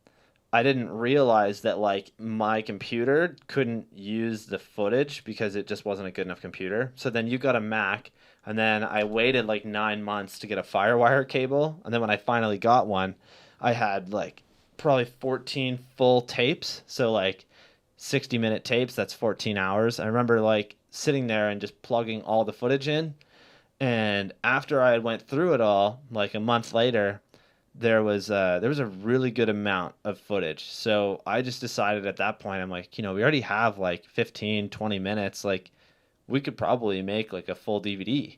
I didn't realize that like my computer couldn't use the footage because it just wasn't a good enough computer. So then you got a Mac, and then I waited like 9 months to get a FireWire cable. And then when I finally got one, I had like probably 14 full tapes. So like 60-minute tapes, that's 14 hours. I remember like sitting there and just plugging all the footage in. And after I went through it all, like a month later, there was a really good amount of footage. So I just decided at that point, I'm like, we already have like 15, 20 minutes. Like, we could probably make like a full DVD.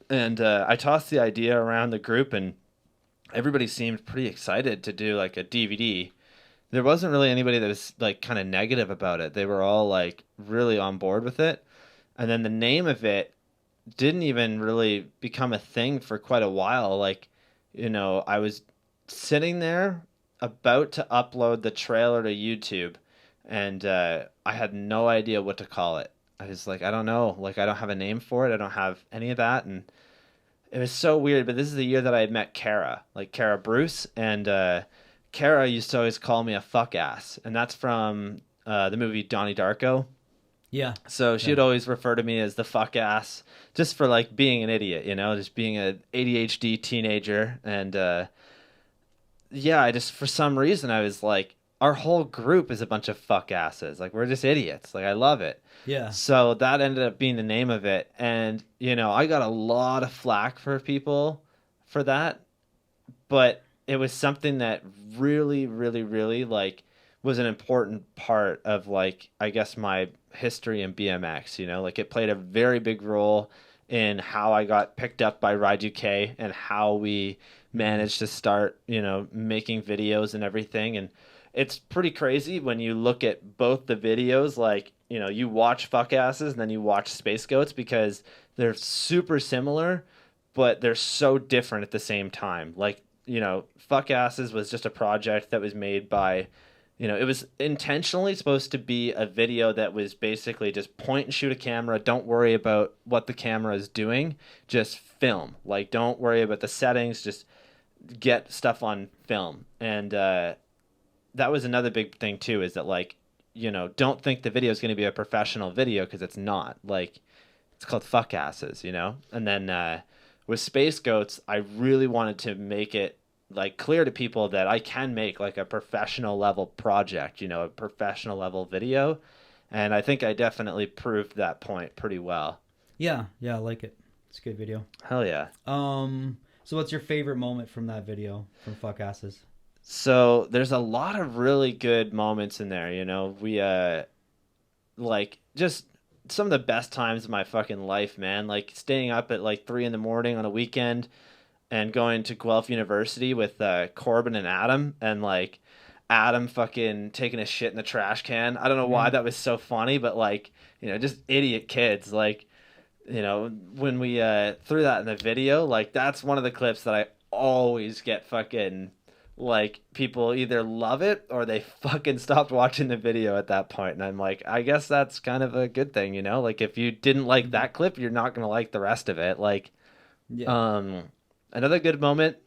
And I tossed the idea around the group, and everybody seemed pretty excited to do like a DVD. There wasn't really anybody that was like kind of negative about it. They were all like really on board with it. And then the name of it didn't even really become a thing for quite a while. Like, I was sitting there about to upload the trailer to YouTube, and I had no idea what to call it. I was like, I don't know. Like, I don't have a name for it. I don't have any of that. And it was so weird. But this is the year that I had met Kara, like Kara Bruce. And Kara used to always call me a fuck ass. And that's from the movie Donnie Darko. Yeah. So she would always refer to me as the fuck ass, just for like being an idiot, just being an ADHD teenager. And I just, for some reason, I was like, our whole group is a bunch of fuck asses. Like, we're just idiots. Like, I love it. Yeah. So that ended up being the name of it. And, I got a lot of flack for people for that. But it was something that really, really, really, like, was an important part of, like, I guess my history in BMX, like it played a very big role in how I got picked up by Ride UK and how we managed to start, making videos and everything. And it's pretty crazy when you look at both the videos, like, you watch Fuck Asses and then you watch Space Goats, because they're super similar, but they're so different at the same time. Like, Fuck Asses was just a project that was made by, it was intentionally supposed to be a video that was basically just point and shoot a camera. Don't worry about what the camera is doing. Just film. Like, don't worry about the settings. Just get stuff on film. And that was another big thing, too, is that, like, don't think the video is going to be a professional video, because it's not. Like, it's called Fuck Asses, And then with Space Goats, I really wanted to make it like clear to people that I can make like a professional level project, a professional level video. And I think I definitely proved that point pretty well. Yeah, I like it. It's a good video. Hell yeah. So what's your favorite moment from that video from Fuck Asses? So there's a lot of really good moments in there. We like just some of the best times of my fucking life, man. Like staying up at like 3 in the morning on a weekend and going to Guelph University with Corbin and Adam, and like Adam fucking taking a shit in the trash can. I don't know why that was so funny, but like, just idiot kids. Like, when we threw that in the video, like that's one of the clips that I always get fucking like people either love it or they fucking stopped watching the video at that point. And I'm like, I guess that's kind of a good thing, like if you didn't like that clip, you're not going to like the rest of it. Like, another good moment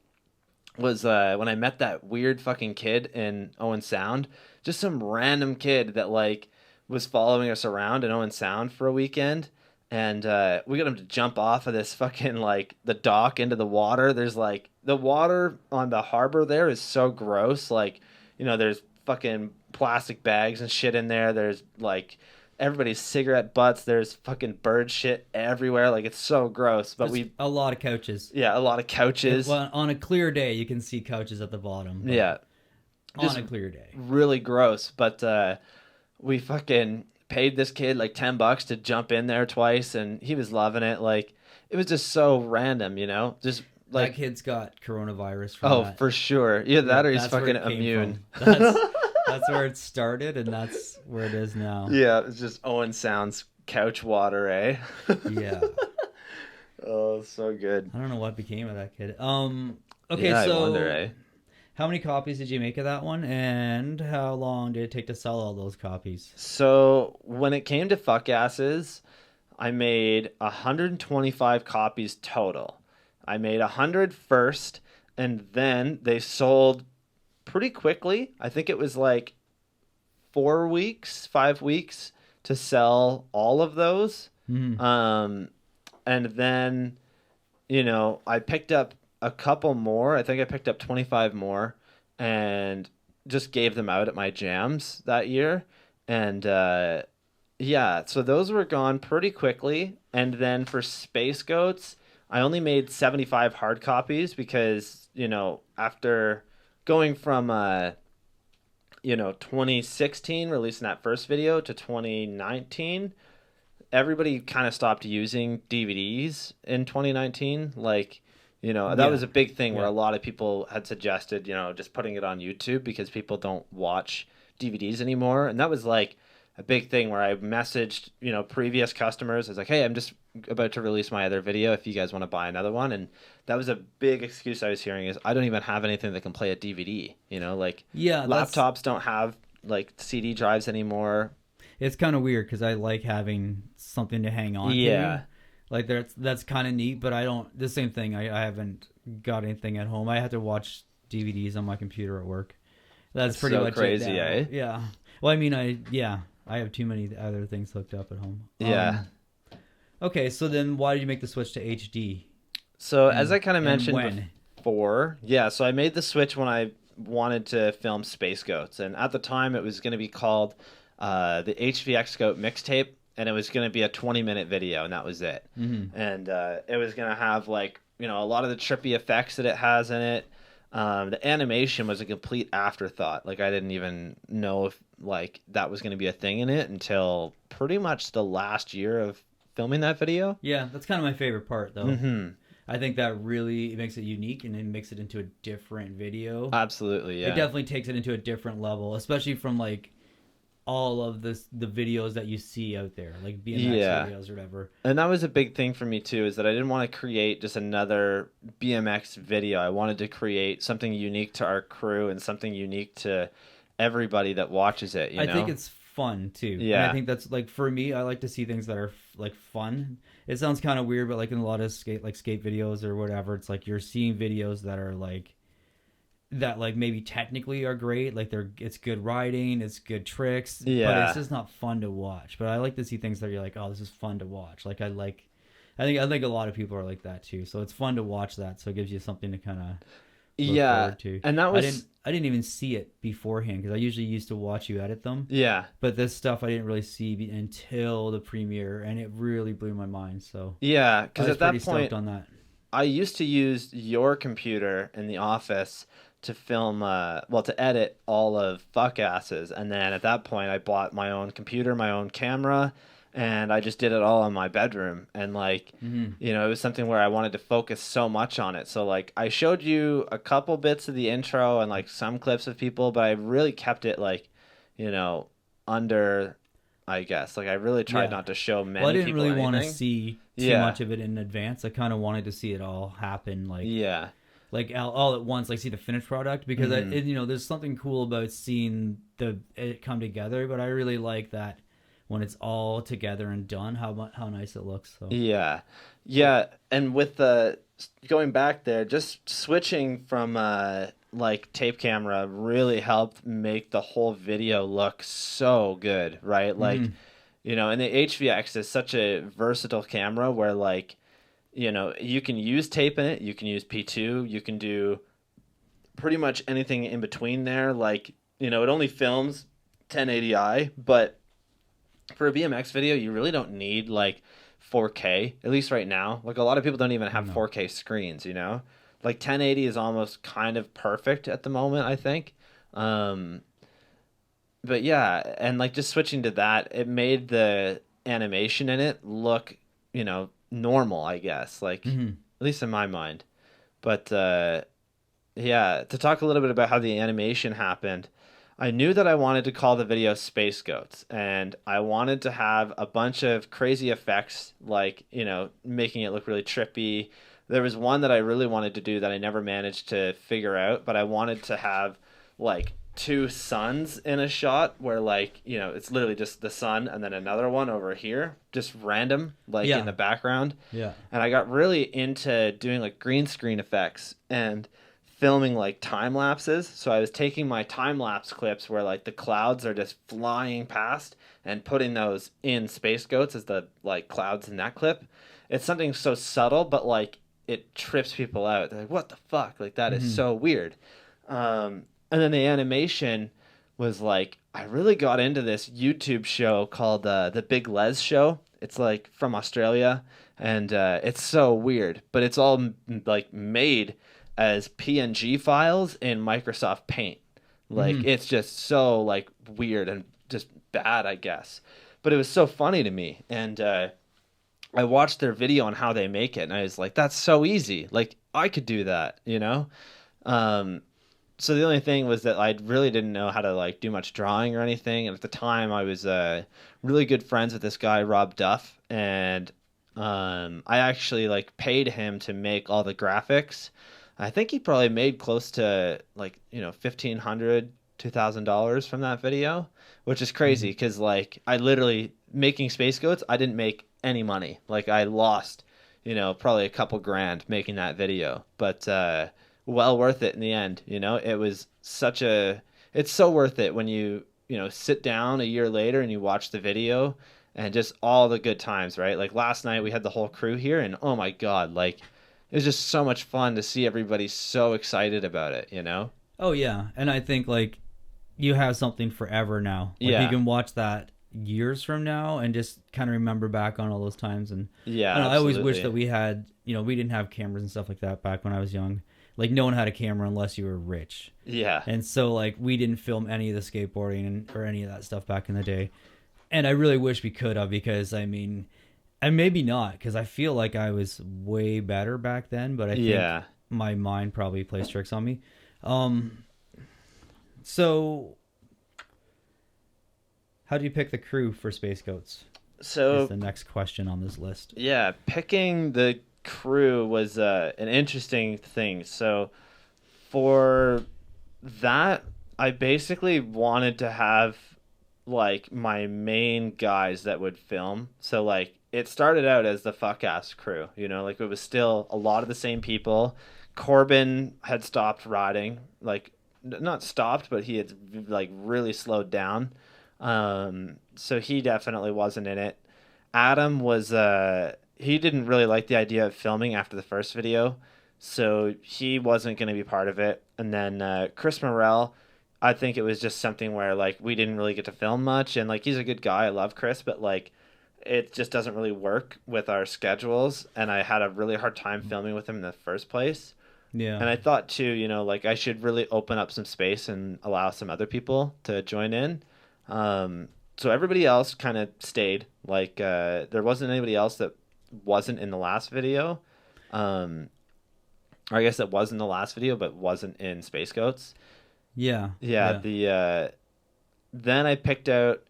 was when I met that weird fucking kid in Owen Sound. Just some random kid that like was following us around in Owen Sound for a weekend. And we got him to jump off of this fucking like the dock into the water. There's like the water on the harbor there is so gross. Like, there's fucking plastic bags and shit in there. There's like everybody's cigarette butts. There's fucking bird shit everywhere. Like it's so gross. But There's a lot of couches. Yeah, a lot of couches. Well, on a clear day, you can see couches at the bottom. Yeah, on a clear day, really gross. But we fucking paid this kid like $10 to jump in there twice, and he was loving it. Like it was just so random, just like that kid's got coronavirus. From that. For sure. Yeah, that or he's fucking immune. That's where it started, and that's where it is now. Yeah, it's just Owen Sound's couch water, eh? Yeah. Oh, so good. I don't know what became of that kid. Okay, yeah, so I wonder, eh? How many copies did you make of that one, and how long did it take to sell all those copies? So when it came to Fuck Asses, I made 125 copies total. I made 100 first, and then they sold pretty quickly. I think it was like 5 weeks to sell all of those. And then, I picked up a couple more. I think I picked up 25 more and just gave them out at my jams that year. And so those were gone pretty quickly. And then for Space Goats, I only made 75 hard copies because, after going from 2016 releasing that first video to 2019, everybody kind of stopped using DVDs in 2019. Like, that was a big thing where a lot of people had suggested, just putting it on YouTube because people don't watch DVDs anymore. And that was like a big thing where I messaged, previous customers. I was like, hey, I'm just about to release my other video if you guys want to buy another one. And that was a big excuse I was hearing is I don't even have anything that can play a DVD, laptops don't have like CD drives anymore. It's kind of weird because I like having something to hang on to. Like that's kind of neat, but I don't. The same thing. I haven't got anything at home. I have to watch DVDs on my computer at work. That's pretty much crazy, it. Eh? Yeah. Well, I mean, I have too many other things hooked up at home. Yeah. Okay, so then why did you make the switch to HD? So as I kind of mentioned when? before, so I made the switch when I wanted to film Space Goats, and at the time it was going to be called the HVXGOAT mixtape. And it was going to be a 20-minute video, and that was it. And it was going to have, like, a lot of the trippy effects that it has in it. The animation was a complete afterthought. Like, I didn't even know if, like, that was going to be a thing in it until pretty much the last year of filming that video. Yeah, that's kind of my favorite part, though. I think that really makes it unique, and it makes it into a different video. Absolutely, yeah. It definitely takes it into a different level, especially from, like, all of the videos that you see out there, like BMX videos or whatever. And that was a big thing for me too, is that I didn't want to create just another BMX video. I wanted to create something unique to our crew and something unique to everybody that watches it. I think it's fun too. Yeah. And I think that's like, for me, I like to see things that are like fun. It sounds kind of weird, but like in a lot of skate videos or whatever, it's like you're seeing videos that are like, that like maybe technically are great, like it's good riding, it's good tricks, but it's just not fun to watch. But I like to see things that you're like, oh, this is fun to watch. Like I think a lot of people are like that too, so it's fun to watch that, so it gives you something to kind of look forward to. And that was I didn't even see it beforehand because I usually used to watch you edit them. Yeah. But this stuff I didn't really see until the premiere, and it really blew my mind. So Yeah, I because was at pretty that point, stoked on that. I used to use your computer in the office to film, well, to edit all of Fuck Asses. And then at that point, I bought my own computer, my own camera, and I just did it all in my bedroom. And like, Hmm. it was something where I wanted to focus so much on it. So like, I showed you a couple bits of the intro and like some clips of people, but I really kept it like, you know, under, I guess. Like, I really tried Yeah. not to show Well, I many didn't people really want to anything. see too Yeah. much of it in advance. I kind of wanted to see it all happen, Yeah. like all at once, like see the finished product because Hmm. there's something cool about seeing it come together. But I really like that when it's all together and done, how nice it looks. So Yeah. Yeah, and with the going back there, just switching from like tape camera really helped make the whole video look so good, right? Like, hmm and the HVX is such a versatile camera where like, you can use tape in it, you can use P2, you can do pretty much anything in between there. Like, it only films 1080i, but for a BMX video, you really don't need like 4K, at least right now. Like a lot of people don't even have no 4K screens. Like 1080 is almost kind of perfect at the moment, I think. Um, but yeah, and like just switching to that, it made the animation in it look, normal, I guess. Like hmm at least in my mind. But yeah, to talk a little bit about how the animation happened, I knew that I wanted to call the video Space Goats, and I wanted to have a bunch of crazy effects, like, making it look really trippy. There was one that I really wanted to do that I never managed to figure out, but I wanted to have, like, two suns in a shot where, like, it's literally just the sun and then another one over here, just random, like, in yeah the background. yeah And I got really into doing, like, green screen effects and filming like time lapses. So I was taking my time lapse clips where like the clouds are just flying past and putting those in Space Goats as the like clouds in that clip. It's something so subtle, but like it trips people out. They're like, "What the fuck? Like that is hmm so weird." And then the animation was like I really got into this YouTube show called the Big Les Show. It's like from Australia, and it's so weird, but it's all like made as PNG files in Microsoft Paint. Like hmm it's just so like weird and just bad, I guess. But it was so funny to me, and I watched their video on how they make it, and I was like, "That's so easy! Like I could do that." Um, so the only thing was that I really didn't know how to like do much drawing or anything. And at the time, I was really good friends with this guy Rob Duff, and I actually like paid him to make all the graphics. I think he probably made close to like $1,500, $2,000 from that video, which is crazy hmm because like I literally making Space Goats, I didn't make any money. Like I lost, probably a couple grand making that video, but well worth it in the end. It was it's so worth it when you sit down a year later and you watch the video and just all the good times, right? Like last night we had the whole crew here and oh my God, like it was just so much fun to see everybody so excited about it. oh yeah, and I think like you have something forever now. Like you Yeah. can watch that years from now and just kind of remember back on all those times. And Yeah, I don't know, I always wish that absolutely. we had, we didn't have cameras and stuff like that back when I was young. Like no one had a camera unless you were rich. Yeah. And so like we didn't film any of the skateboarding or any of that stuff back in the day. And I really wish we could have because I mean, and maybe not because I feel like I was way better back then, but I think Yeah. my mind probably plays tricks on me. Um, so how do you pick the crew for Space Goats? Is So, the next question on this list. yeah, picking the crew was an interesting thing. So, for that, I basically wanted to have like my main guys that would film. So like it started out as the fuck ass crew, like it was still a lot of the same people. Corbin had stopped riding, like not stopped, but he had like really slowed down. So he definitely wasn't in it. Adam was he didn't really like the idea of filming after the first video. so he wasn't going to be part of it. And then Chris Morrell, I think it was just something where like we didn't really get to film much, and like he's a good guy. I love Chris, but like it just doesn't really work with our schedules, and I had a really hard time filming with him in the first place. Yeah. And I thought too, like I should really open up some space and allow some other people to join in. So everybody else kind of stayed. Like there wasn't anybody else that wasn't in the last video. Or I guess that was in the last video, but wasn't in Space Goats. Yeah. Yeah. Then I picked out.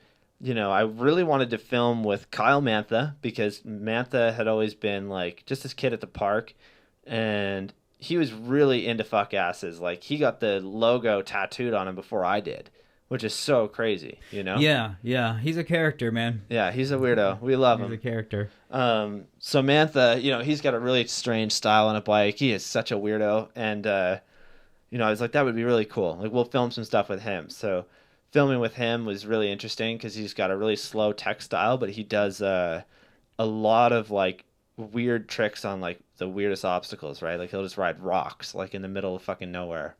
I really wanted to film with Kyle Mantha because Mantha had always been like just this kid at the park, and he was really into fuck asses. Like he got the logo tattooed on him before I did, which is so crazy, Yeah. He's a character, man. Yeah, he's a weirdo. We love him. He's a character. So Mantha, he's got a really strange style on a bike. He is such a weirdo, and I was like, that would be really cool. Like we'll film some stuff with him. So filming with him was really interesting because he's got a really slow tech style, but he does a lot of like weird tricks on like the weirdest obstacles, right? Like he'll just ride rocks like in the middle of fucking nowhere.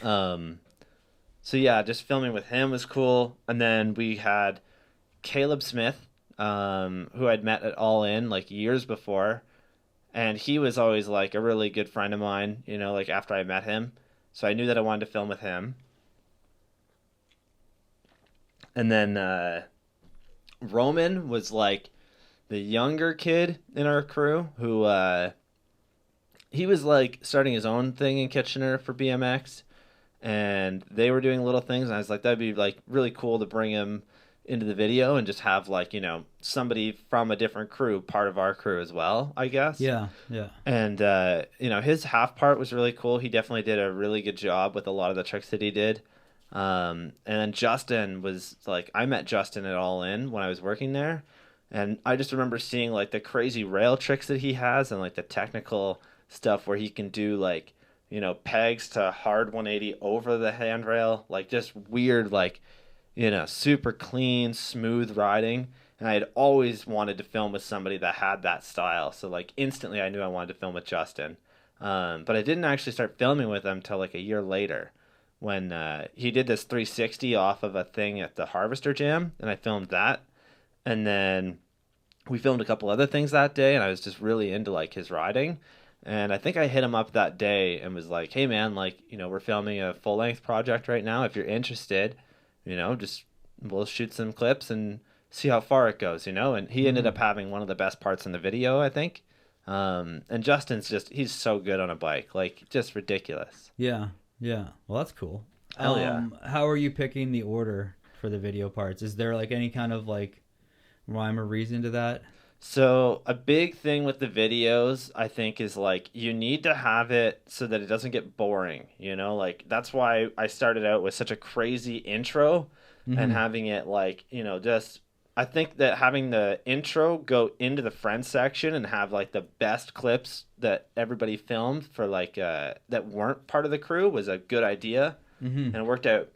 So yeah, just filming with him was cool. And then we had Caleb Smith, who I'd met at All In like years before, and he was always like a really good friend of mine, like after I met him. So I knew that I wanted to film with him. And then Roman was like the younger kid in our crew who he was like starting his own thing in Kitchener for BMX, and they were doing little things, and I was like, that'd be like really cool to bring him into the video and just have like somebody from a different crew part of our crew as well, I guess. Yeah. And his half part was really cool. He definitely did a really good job with a lot of the tricks that he did. And then Justin was like, I met Justin at All In when I was working there, and I just remember seeing like the crazy rail tricks that he has and like the technical stuff where he can do like pegs to hard 180 over the handrail, like just weird, like super clean, smooth riding. And I had always wanted to film with somebody that had that style, so like instantly I knew I wanted to film with Justin. But I didn't actually start filming with him till like a year later, when he did this 360 off of a thing at the Harvester Jam, and I filmed that. And then we filmed a couple other things that day, and I was just really into like his riding. And I think I hit him up that day and was like, hey man, like, we're filming a full length project right now. If you're interested, just we'll shoot some clips and see how far it goes, and he ended up having one of the best parts in the video, I think. And Justin's he's so good on a bike, like just ridiculous. Yeah. Well, that's cool. Hell yeah. How are you picking the order for the video parts? Is there like any kind of like rhyme or reason to that? So a big thing with the videos, I think, is like you need to have it so that it doesn't get boring, like that's why I started out with such a crazy intro and having it like, just I think that having the intro go into the friend section and have like the best clips that everybody filmed for like that weren't part of the crew was a good idea. And it worked out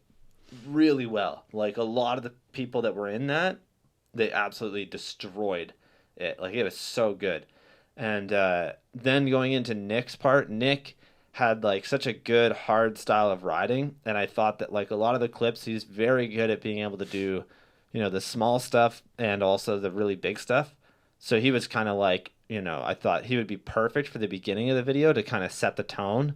really well. Like a lot of the people that were in that, they absolutely destroyed it. Like it was so good. And then going into Nick's part, Nick had like such a good hard style of riding, and I thought that like a lot of the clips, he's very good at being able to do the small stuff and also the really big stuff. So he was kind of like, I thought he would be perfect for the beginning of the video to kind of set the tone.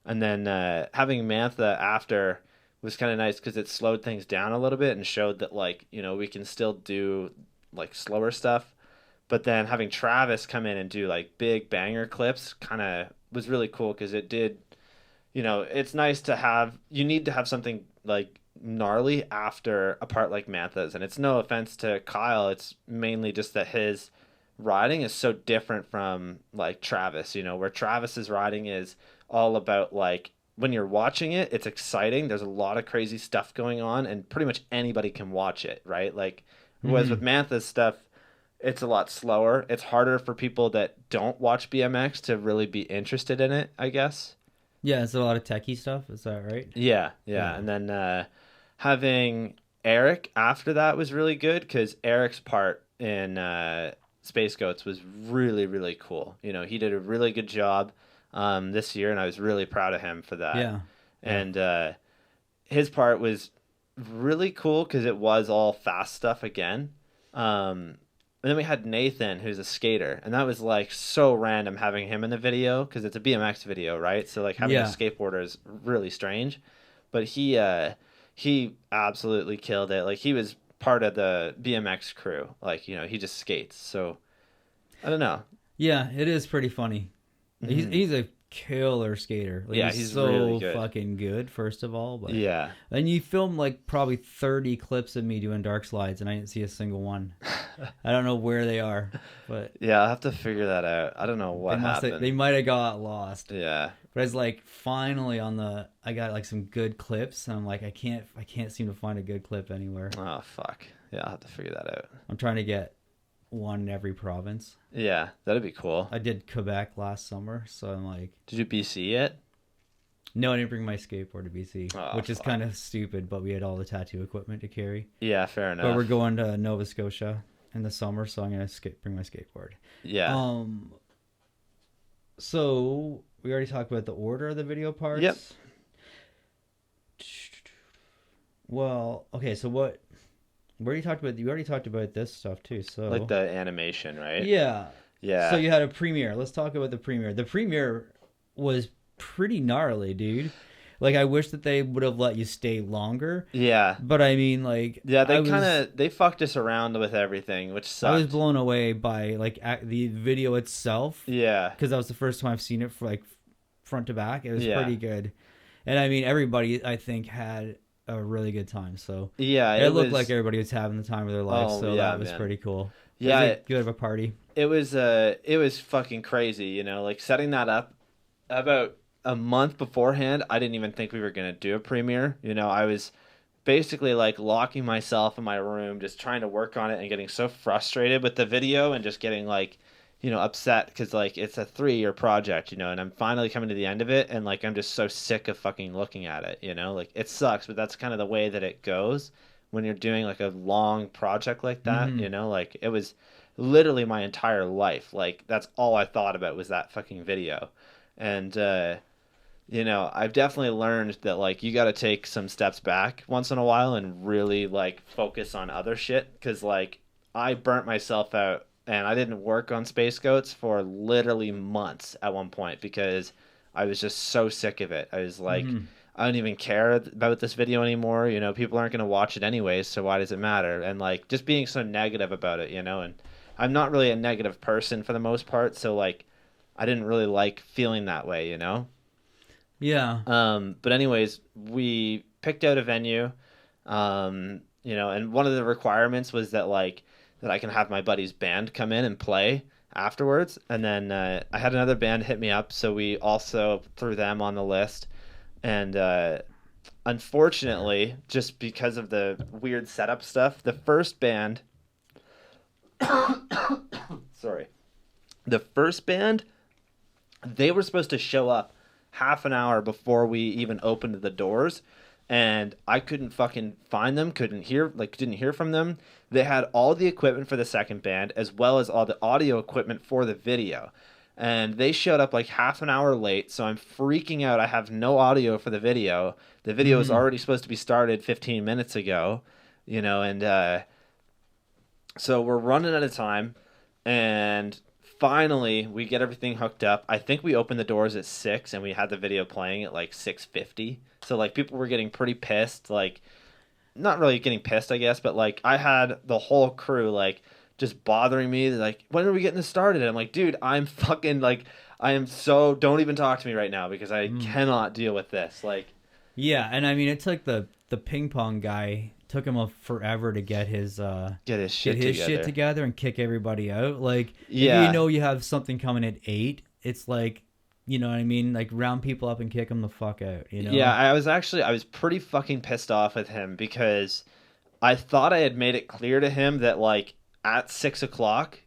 And then having Mantha after was kind of nice because it slowed things down a little bit and showed that like, we can still do like slower stuff. But then having Travis come in and do like big banger clips kind of was really cool because it did, it's nice to have, you need to have something like gnarly after a part like Mantha's. And it's no offense to Kyle, it's mainly just that his riding is so different from like Travis, where Travis's riding is all about like when you're watching it, it's exciting. There's a lot of crazy stuff going on and pretty much anybody can watch it, right? Like whereas with Mantha's stuff, it's a lot slower. It's harder for people that don't watch BMX to really be interested in it, I guess. Yeah, it's a lot of techie stuff. Is that right? Yeah. And then having Eric after that was really good because Eric's part in Space Goats was really, really cool. He did a really good job this year, and I was really proud of him for that. Yeah. And his part was really cool because it was all fast stuff again. And then we had Nathan, who's a skater, and that was like so random having him in the video because it's a BMX video, right? So like having a skateboarder is really strange. But he absolutely killed it. Like he was part of the BMX crew. Like, you know, he just skates. So I don't know. Yeah, it is pretty funny. Mhm. He's a killer skater. Like, Yeah, he's so really good. fucking good, first of all. But Yeah. and you filmed like probably 30 clips of me doing dark slides, and I didn't see a single one. I don't know where they are, but Yeah, I'll have to figure that out. I don't know what happened. They might have got lost. Yeah. But it's like finally I got like some good clips, and I'm like I can't seem to find a good clip anywhere. Oh fuck. Yeah, I'll have to figure that out. I'm trying to get one in every province. Yeah, that'd be cool. I did Quebec last summer, so I'm like, Did you BC it? no, I didn't bring my skateboard to BC, Oh, which is fuck. kind of stupid, but we had all the tattoo equipment to carry. Yeah, fair enough. But we're going to Nova Scotia in the summer, so I'm gonna bring my skateboard. Yeah. So we already talked about the order of the video parts. Yep. Well, okay, so what? You already talked about this stuff too. So Like the animation, right? yeah. Yeah. So you had a premiere. Let's talk about the premiere. The premiere was pretty gnarly, dude. Like I wish that they would have let you stay longer. Yeah. But I mean, like, Yeah, they fucked us around with everything, which sucked. I was blown away by like the video itself. Yeah. Because that was the first time I've seen it for like front to back. It was Yeah. pretty good, and I mean, everybody I think had a really good time. So Yeah, it looked like everybody was having the time of their life. Oh, So yeah, that was man. pretty cool. Yeah, it was good of a party. it was fucking crazy, you know, like setting that up about a month beforehand. I didn't even think we were going to do a premiere. You know, I was basically like locking myself in my room, just trying to work on it and getting so frustrated with the video and just getting like, you know, upset because like it's a 3-year project, you know, and I'm finally coming to the end of it. And like, I'm just so sick of fucking looking at it, you know, like it sucks, but that's kind of the way that it goes when you're doing like a long project like that, Mhm. you know, like it was literally my entire life. Like that's all I thought about was that fucking video. And, you know, I've definitely learned that like you got to take some steps back once in a while and really like focus on other shit. Cause like I burnt myself out and I didn't work on Space Goats for literally months at one point because I was just so sick of it. I was like, Mhm. I don't even care about this video anymore. You know, people aren't going to watch it anyways. So why does it matter? And like just being so negative about it, you know, and I'm not really a negative person for the most part. So like, I didn't really like feeling that way, you know? Yeah. But anyways, we picked out a venue, you know, and one of the requirements was that like that I can have my buddy's band come in and play afterwards. And then I had another band hit me up, so we also threw them on the list. And unfortunately, just because of the weird setup stuff, the first band sorry. The first band, they were supposed to show up half an hour before we even opened the doors, and I couldn't fucking find them, didn't hear from them. They had all the equipment for the second band as well as all the audio equipment for the video. And they showed up like half an hour late, so I'm freaking out. I have no audio for the video. The video was already supposed to be started 15 minutes ago, you know, and so we're running out of time, and finally we get everything hooked up. I think we opened the doors at 6 and we had the video playing at like 6:50. So like people were getting pretty pissed, like not really getting pissed, I guess, but like I had the whole crew like just bothering me. They're like, when are we getting this started? And I'm like, dude, I'm fucking like, I am so, don't even talk to me right now because I cannot deal with this. Like, Yeah, and I mean, it took the ping pong guy, took him forever to get his shit together and kick everybody out. Like, Yeah. if you know you have something coming at 8, it's like, you know what I mean? Like, round people up and kick them the fuck out, you know? Yeah, I was pretty fucking pissed off with him because I thought I had made it clear to him that like at 6 o'clock,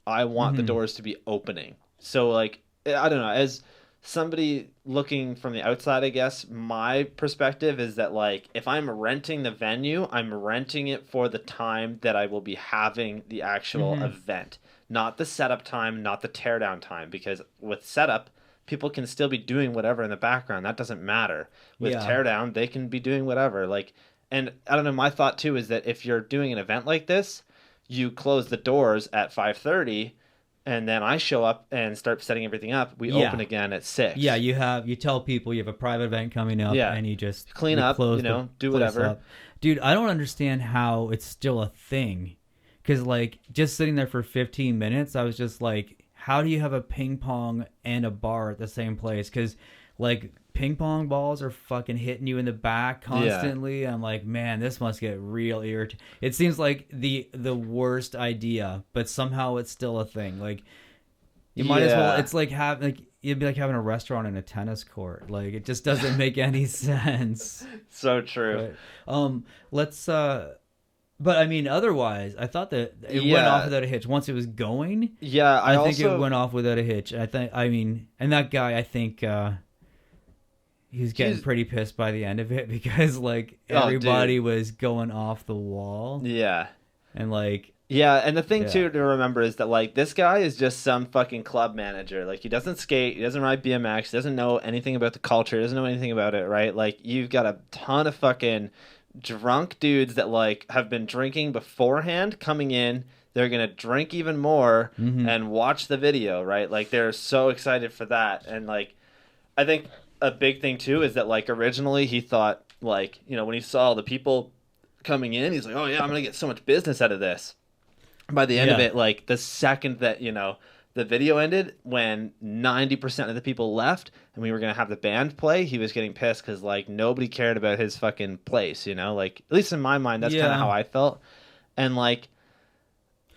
I want the doors to be opening. So like, I don't know, as somebody looking from the outside, I guess my perspective is that like, if I'm renting the venue, I'm renting it for the time that I will be having the actual event, not the setup time, not the teardown time, because with setup, people can still be doing whatever in the background. That doesn't matter. With Yeah. teardown, they can be doing whatever. Like, and I don't know, my thought too is that if you're doing an event like this, you close the doors at 5:30, and then I show up and start setting everything up. We Yeah. open again at 6. Yeah, you tell people you have a private event coming up, Yeah. and you just Clean up, close you know, the do place whatever. up. Dude, I don't understand how it's still a thing. Because, like, just sitting there for 15 minutes, I was just like, how do you have a ping pong and a bar at the same place? Because, like, ping pong balls are fucking hitting you in the back constantly. I'm like, man, this must get real irritating. It seems like the worst idea, but somehow it's still a thing. Like, you might as well. It's like it'd be like having a restaurant and a tennis court. Like, it just doesn't make any sense. So true. But, but I mean, otherwise, I thought that it went off without a hitch. Once it was going, Yeah, I think it went off without a hitch. And that guy, I think he was getting pretty pissed by the end of it because like everybody was going off the wall. Yeah. And like. Yeah, and the thing too to remember is that like this guy is just some fucking club manager. Like he doesn't skate, he doesn't ride BMX, he doesn't know anything about the culture, he doesn't know anything about it, right? Like you've got a ton of fucking drunk dudes that like have been drinking beforehand coming in. They're gonna drink even more and watch the video, right? Like they're so excited for that. And like I think a big thing too is that like originally he thought like, you know, when he saw the people coming in, he's like, oh yeah, I'm gonna get so much business out of this. By the end of it, like the second that, you know, the video ended, when 90% of the people left and we were going to have the band play, he was getting pissed because, like, nobody cared about his fucking place, you know? Like, at least in my mind, that's kind of how I felt. And, like,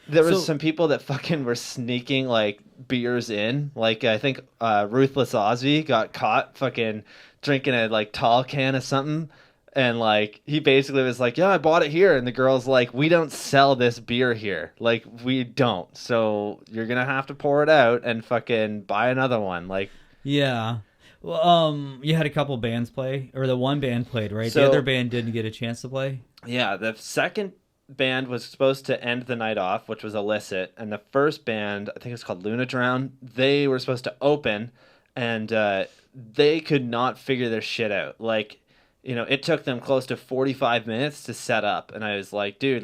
there was some people that fucking were sneaking, like, beers in. Like, I think Ruthless Ozzy got caught fucking drinking a, like, tall can of something. And, like, he basically was like, yeah, I bought it here. And the girl's like, we don't sell this beer here. Like, we don't. So you're going to have to pour it out and fucking buy another one. Like, yeah. Well, you had a couple bands play, or the one band played, right? So, the other band didn't get a chance to play? Yeah, the second band was supposed to end the night off, which was Illicit. And the first band, I think it's called Luna Drown, they were supposed to open. And they could not figure their shit out. Like, you know, it took them close to 45 minutes to set up. And I was like, dude,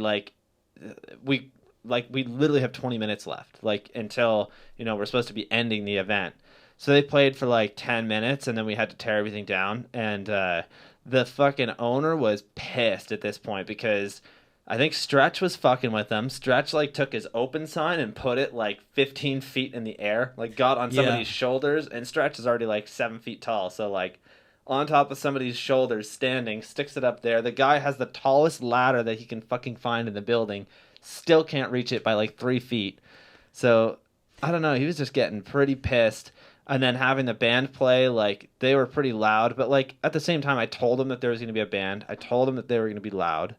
we literally have 20 minutes left, like, until, you know, we're supposed to be ending the event. So they played for like 10 minutes and then we had to tear everything down. And the fucking owner was pissed at this point because I think Stretch was fucking with them. Stretch like took his open sign and put it like 15 feet in the air, like got on somebody's shoulders. And Stretch is already like 7 feet tall. So like, on top of somebody's shoulders, standing, sticks it up there. The guy has the tallest ladder that he can fucking find in the building. Still can't reach it by like 3 feet. So, I don't know. He was just getting pretty pissed. And then having the band play, like, they were pretty loud. But, like, at the same time, I told him that there was going to be a band. I told him that they were going to be loud.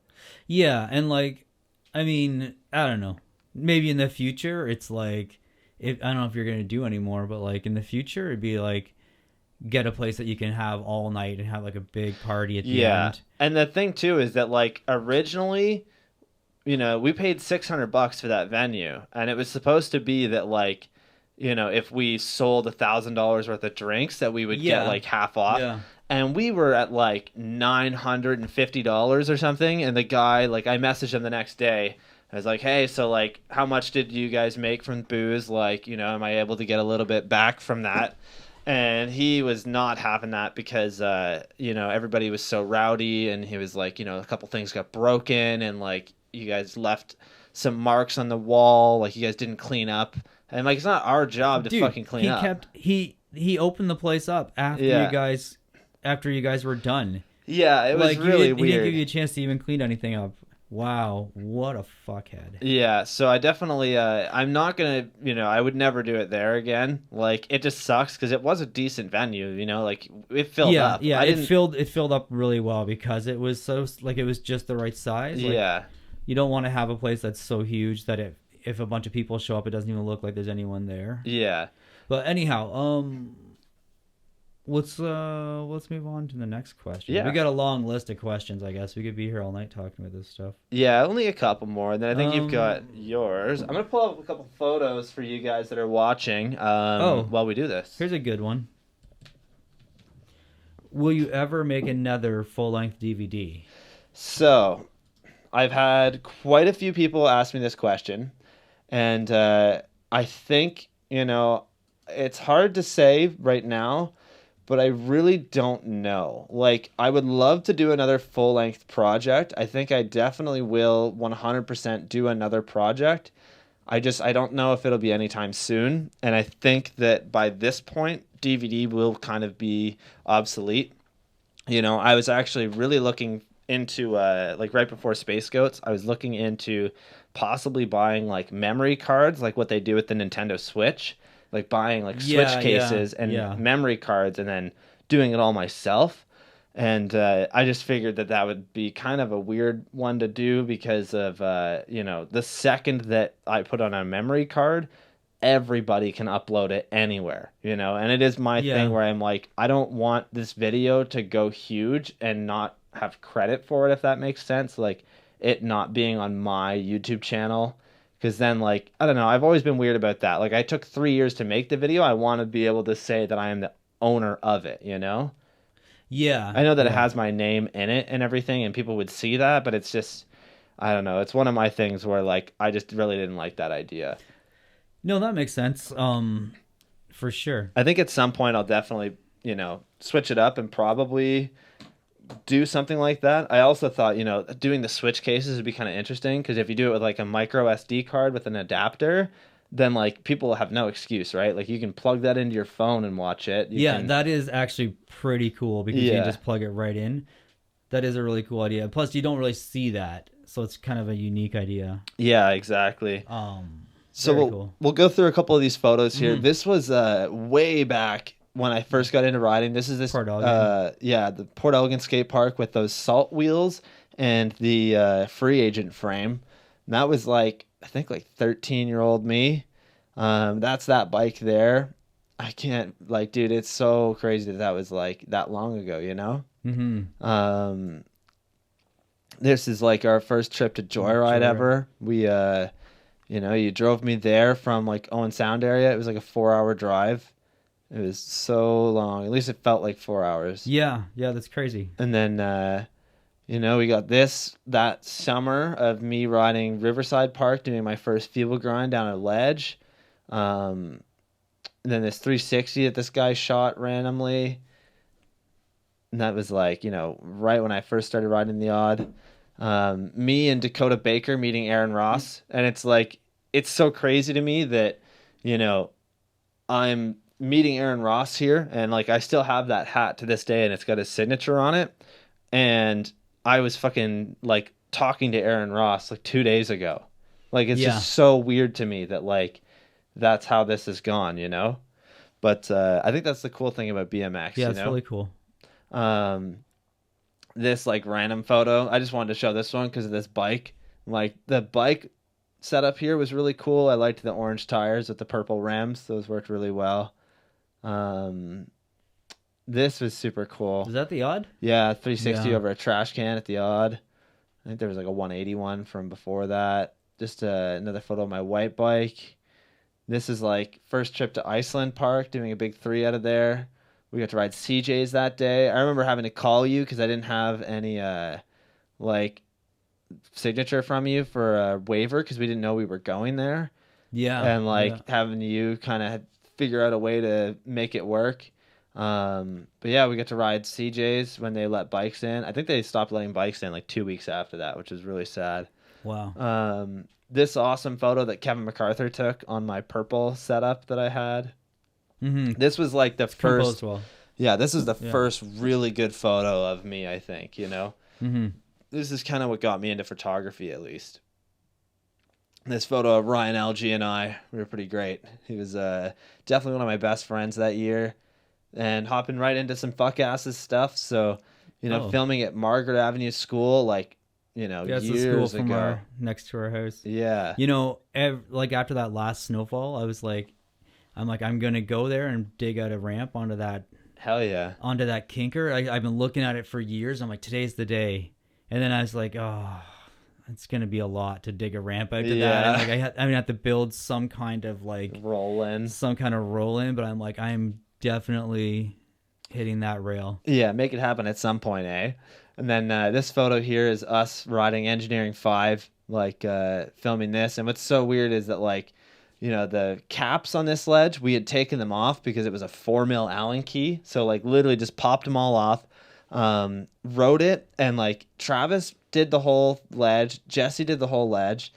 Yeah, and, like, I mean, I don't know. Maybe in the future, it's like, I don't know if you're going to do anymore, but, like, in the future, it'd be like, get a place that you can have all night and have like a big party at the end. And the thing too is that like originally, you know, we paid $600 for that venue, and it was supposed to be that like, you know, if we sold $1,000 worth of drinks that we would get like half off. Yeah. And we were at like $950 or something, and the guy, like, I messaged him the next day. I was like, hey, so like how much did you guys make from booze? Like, you know, am I able to get a little bit back from that? And he was not having that because, you know, everybody was so rowdy, and he was like, you know, a couple things got broken, and like you guys left some marks on the wall, like you guys didn't clean up, and like it's not our job to fucking clean up. He opened the place up after you guys were done. Yeah, it was really weird. He didn't give you a chance to even clean anything up. Wow, what a fuckhead. Yeah, so I definitely, I'm not going to, you know, I would never do it there again. Like, it just sucks because it was a decent venue, you know, like, it filled up. Yeah, it filled up really well because it was so, like, it was just the right size. Like, yeah. You don't want to have a place that's so huge that if a bunch of people show up, it doesn't even look like there's anyone there. Yeah. But anyhow, let's move on to the next question. Yeah. We got a long list of questions, I guess. We could be here all night talking about this stuff. Yeah, only a couple more, and then I think you've got yours. I'm going to pull up a couple photos for you guys that are watching while we do this. Here's a good one. will you ever make another full-length DVD? So, I've had quite a few people ask me this question, and I think, it's hard to say right now, but I really don't know. Like, I would love to do another full-length project. I think I definitely will 100% do another project. I don't know if it'll be anytime soon, and I think that by this point, DVD will kind of be obsolete. I was actually really looking into like right before Space Goats, I was looking into possibly buying like memory cards, like what they do with the Nintendo Switch, like buying like Switch cases and memory cards, and then doing it all myself. And I just figured that would be kind of a weird one to do because of the second that I put on a memory card, everybody can upload it anywhere, and it is my thing where I'm like, I don't want this video to go huge and not have credit for it, if that makes sense, like it not being on my YouTube channel, because then, like, I don't know, I've always been weird about that. Like, I took 3 years to make the video. I want to be able to say that I am the owner of it, Yeah, I know that it has my name in it and everything, and people would see that, but it's just, I don't know, it's one of my things where, like, I just really didn't like that idea. No, that makes sense. For sure. I think at some point I'll definitely, switch it up and probably do something like that. I also thought, doing the Switch cases would be kind of interesting, because if you do it with like a micro SD card with an adapter, then like people have no excuse, right? Like you can plug that into your phone and watch it. That is actually pretty cool, because you can just plug it right in. That is a really cool idea. Plus, you don't really see that, so it's kind of a unique idea. Yeah, exactly. So we'll go through a couple of these photos here. Mm-hmm. This was way back when I first got into riding. This is the Port Elgin skate park with those salt wheels and the free agent frame. And that was like, I think like 13-year-old me. That's that bike there. I can't, like, dude, it's so crazy that was like that long ago, Mm-hmm. This is like our first trip to Joyride ever. We you drove me there from like Owen Sound area. It was like a 4-hour drive. It was so long. At least it felt like 4 hours. Yeah, that's crazy. And then, we got that summer of me riding Riverside Park, doing my first feeble grind down a ledge. And then this 360 that this guy shot randomly. And that was like, right when I first started riding the odd. Me and Dakota Baker meeting Aaron Ross. And it's like, it's so crazy to me that, I'm meeting Aaron Ross here, and like I still have that hat to this day, and it's got his signature on it. And I was fucking like talking to Aaron Ross like 2 days ago. Like it's just so weird to me that like that's how this has gone, But I think that's the cool thing about BMX. Yeah, it's really cool. This like random photo, I just wanted to show this one because of this bike. Like the bike setup here was really cool. I liked the orange tires with the purple rims; those worked really well. This was super cool. Is that the odd? Yeah, 360 over a trash can at the odd. I think there was like a 181 from before that. Just another photo of my white bike. This is like first trip to Iceland Park, doing a big 3 out of there. We got to ride CJs that day. I remember having to call you because I didn't have any like signature from you for a waiver because we didn't know we were going there. Yeah. And like having you kind of figure out a way to make it work. But yeah, we got to ride CJs when they let bikes in. I think they stopped letting bikes in like 2 weeks after that, which is really sad. Wow. This awesome photo that Kevin MacArthur took on my purple setup that I had. Mm-hmm. This was like the first. Well. Yeah, this is the first really good photo of me, I think, Mm-hmm. This is kind of what got me into photography, at least. This photo of Ryan LG and I, we were pretty great. He was definitely one of my best friends that year. And hopping right into some fuck asses stuff. So, filming at Margaret Avenue School, like, it's years the school from ago. Next to our house. Yeah. Like after that last snowfall, I'm going to go there and dig out a ramp onto that. Hell yeah. Onto that kinker. I've been looking at it for years. I'm like, today's the day. And then I was like, oh, it's going to be a lot to dig a ramp out to that. And like I have to build some kind of like roll in. But I'm like, I'm definitely hitting that rail. Yeah, make it happen at some point, eh? And then this photo here is us riding Engineering 5, like filming this. And what's so weird is that, like, you know, the caps on this ledge, we had taken them off because it was a 4 mil Allen key. So, like, literally just popped them all off, rode it, and, like, Travis did the whole ledge, Jesse did the whole ledge.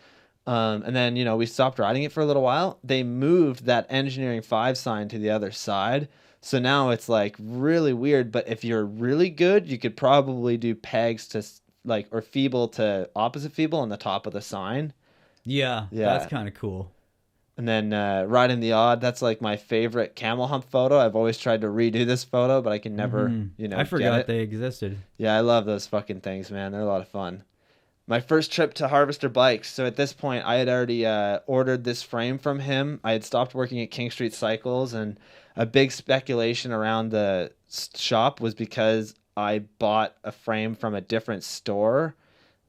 And then, you know, we stopped riding it for a little while. They moved that Engineering 5 sign to the other side. So now it's like really weird, but if you're really good, you could probably do pegs to like, or feeble to opposite feeble on the top of the sign. Yeah, that's kind of cool. And then riding the odd, that's like my favorite camel hump photo. I've always tried to redo this photo, but I can never, you know, I forgot they existed. Yeah, I love those fucking things, man. They're a lot of fun. My first trip to Harvester Bikes. So at this point, I had already ordered this frame from him. I had stopped working at King Street Cycles, and a big speculation around the shop was because I bought a frame from a different store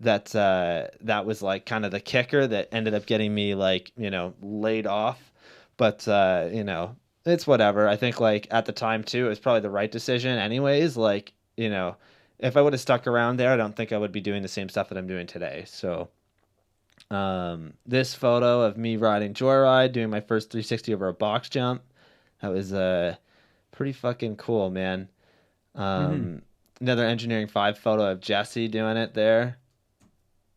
that was like kind of the kicker that ended up getting me, like, you know, laid off. But you know, it's whatever. I think, like, at the time too, it was probably the right decision anyways. Like, you know, if I would have stuck around there, I don't think I would be doing the same stuff that I'm doing today. So this photo of me riding Joyride, doing my first 360 over a box jump, that was pretty fucking cool, man. Another Engineering 5 photo of Jesse doing it there.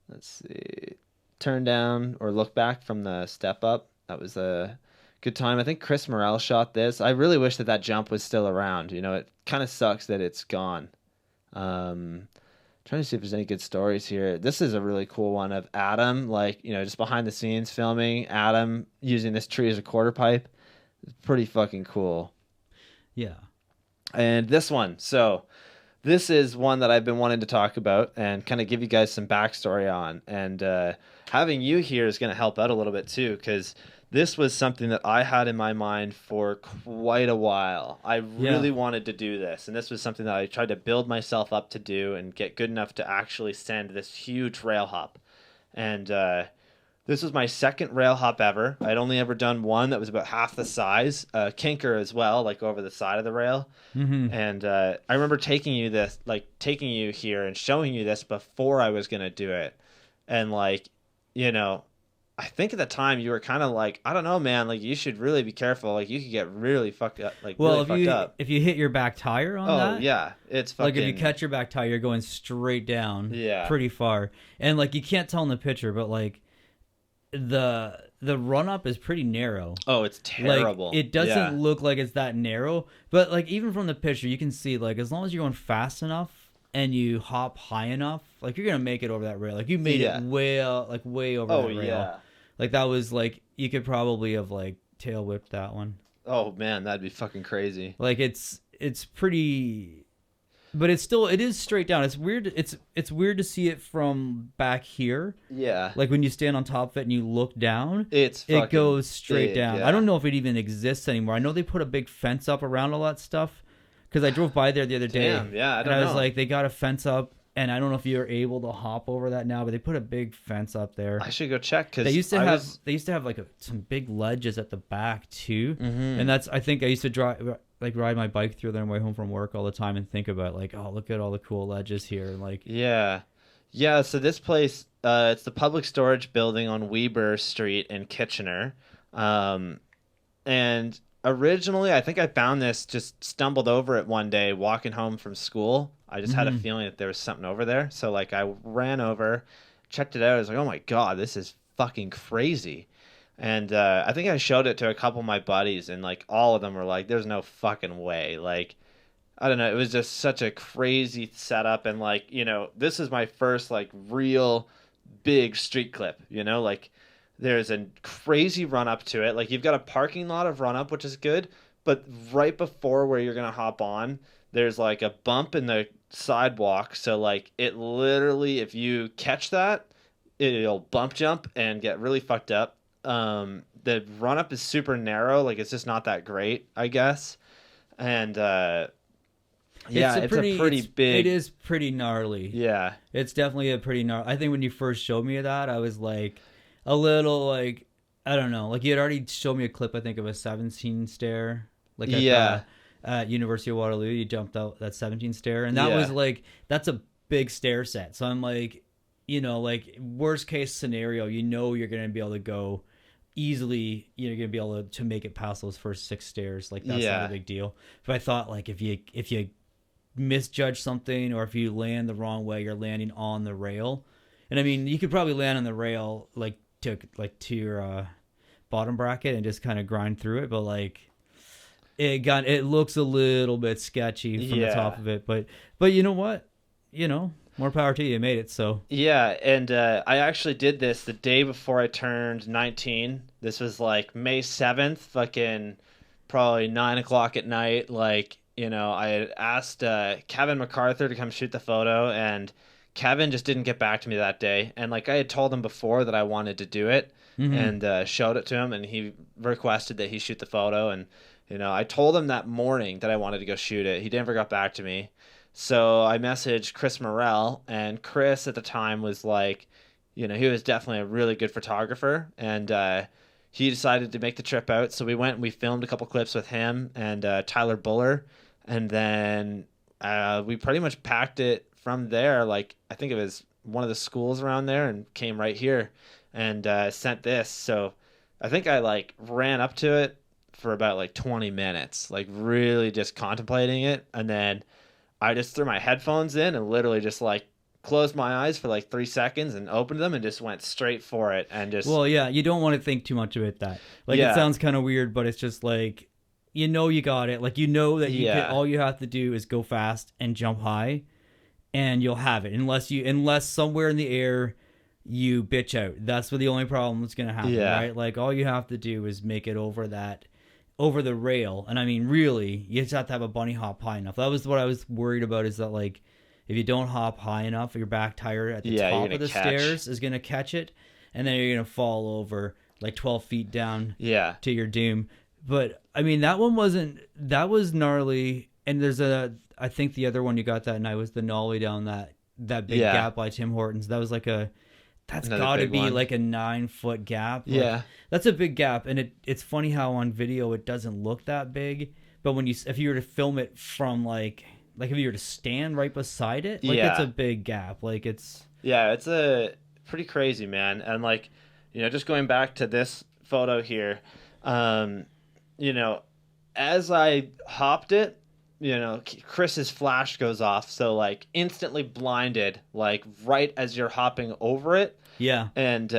Let's see. Turn down or look back from the step up. That was a good time. I think Chris Morrell shot this. I really wish that jump was still around. You know, it kind of sucks that it's gone. Trying to see if there's any good stories here. This is a really cool one of Adam, like, you know, just behind the scenes filming Adam using this tree as a quarter pipe. It's pretty fucking cool. Yeah. And this one. So this is one that I've been wanting to talk about and kind of give you guys some backstory on. And having you here is going to help out a little bit too, because this was something that I had in my mind for quite a while. I really wanted to do this, and this was something that I tried to build myself up to do and get good enough to actually send this huge rail hop. And this was my second rail hop ever. I'd only ever done one that was about half the size, kinker as well, like over the side of the rail. And I remember taking you here and showing you this before I was gonna do it, and, like, you know, I think at the time you were kind of like, I don't know, man, like, you should really be careful. Like, you could get really fucked up. Like, well, really fucked up. If you hit your back tire on that. Oh, yeah. It's fucking... Like, if you catch your back tire, you're going straight down. Yeah. Pretty far. And, like, you can't tell in the picture, but, like, the run-up is pretty narrow. Oh, it's terrible. Like, it doesn't look like it's that narrow. But, like, even from the picture, you can see, like, as long as you're going fast enough and you hop high enough, like, you're going to make it over that rail. Like, you made it way over that rail. Yeah. Like, that was, like, you could probably have, like, tail whipped that one. Oh, man, that'd be fucking crazy. Like, it's pretty... But it is straight down. It's weird. It's weird to see it from back here. Yeah. Like, when you stand on top of it and you look down, it goes straight big, down. Yeah. I don't know if it even exists anymore. I know they put a big fence up around all that stuff, because I drove by there the other day. Damn, yeah, I was like, they got a fence up, and I don't know if you're able to hop over that now, but they put a big fence up there. I should go check, because they used to have like some big ledges at the back too, and I think I used to ride my bike through there on my way home from work all the time and think about, like, oh, look at all the cool ledges here, like. Yeah. So this place, it's the public storage building on Weber Street in Kitchener, and originally I think I found this, just stumbled over it one day walking home from school. I just had a feeling that there was something over there. So, like, I ran over, checked it out. I was like, oh my God, this is fucking crazy. And I think I showed it to a couple of my buddies, and, like, all of them were like, there's no fucking way. Like, I don't know. It was just such a crazy setup. And, like, you know, this is my first, like, real big street clip, you know, like, there's a crazy run up to it. Like, you've got a parking lot of run up, which is good. But right before where you're going to hop on, there's, like, a bump in the sidewalk. So, like, it literally, if you catch that, it'll bump jump and get really fucked up. The run up is super narrow. Like, it's just not that great, I guess. And, it's a pretty big... It is pretty gnarly. Yeah. It's definitely a pretty gnarly... I think when you first showed me that, I was, like, a little, like, I don't know. Like, you had already showed me a clip, I think, of a 17 stair. Like, at University of Waterloo. You jumped out that 17 stair, and that Yeah. was like that's a big stair set. So I'm like, like worst case scenario, you're gonna be able to go easily. You're gonna be able to make it past those first 6 stairs. Like that's not a Yeah. big deal. But I thought like if you misjudge something, or if you land the wrong way, you're landing on the rail. And I mean, you could probably land on the rail to your bottom bracket and just kind of grind through it, but like it looks a little bit sketchy from the top of it. But you know what? More power to you. You made it. So Yeah, and I actually did this the day before I turned 19. This was like May 7th, fucking probably 9 o'clock at night. Like, I had asked Kevin MacArthur to come shoot the photo, and Kevin just didn't get back to me that day. And like I had told him before that I wanted to do it, and showed it to him, and he requested that he shoot the photo. And, I told him that morning that I wanted to go shoot it. He never got back to me. So I messaged Chris Morell, and Chris at the time was like, he was definitely a really good photographer, and he decided to make the trip out. So we went and we filmed a couple clips with him and Tyler Buller, and then we pretty much packed it from there. Like I think it was one of the schools around there, and came right here and sent this. So I think I like ran up to it for about like 20 minutes, like really just contemplating it, and then I just threw my headphones in and literally just like closed my eyes for like 3 seconds and opened them and just went straight for it and just. Well, yeah, you don't want to think too much about that. Like Yeah. It sounds kind of weird, but it's just like you got it. Like that all you have to do is go fast and jump high, and you'll have it. Unless somewhere in the air you bitch out. That's the only problem that's gonna happen, Yeah. right? Like all you have to do is make it over the rail. And I mean, really, you just have to have a bunny hop high enough. That was what I was worried about, is that like if you don't hop high enough, your back tire at the Yeah, you're top gonna of the catch. stairs is going to catch it, and then you're going to fall over like 12 feet down Yeah. to your doom. But I mean, that was gnarly. And I think the other one you got that night was the nollie down that big Yeah. gap by Tim Hortons. That was like that's Another got to big be one. like a 9-foot gap. Like, Yeah. that's a big gap, and it's funny how on video it doesn't look that big, but if you were to film it from like if you were to stand right beside it, like Yeah. it's a big gap. Like it's It's a pretty crazy, man. And like, just going back to this photo here, as I hopped it, Chris's flash goes off. So like instantly blinded, like right as you're hopping over it. yeah. And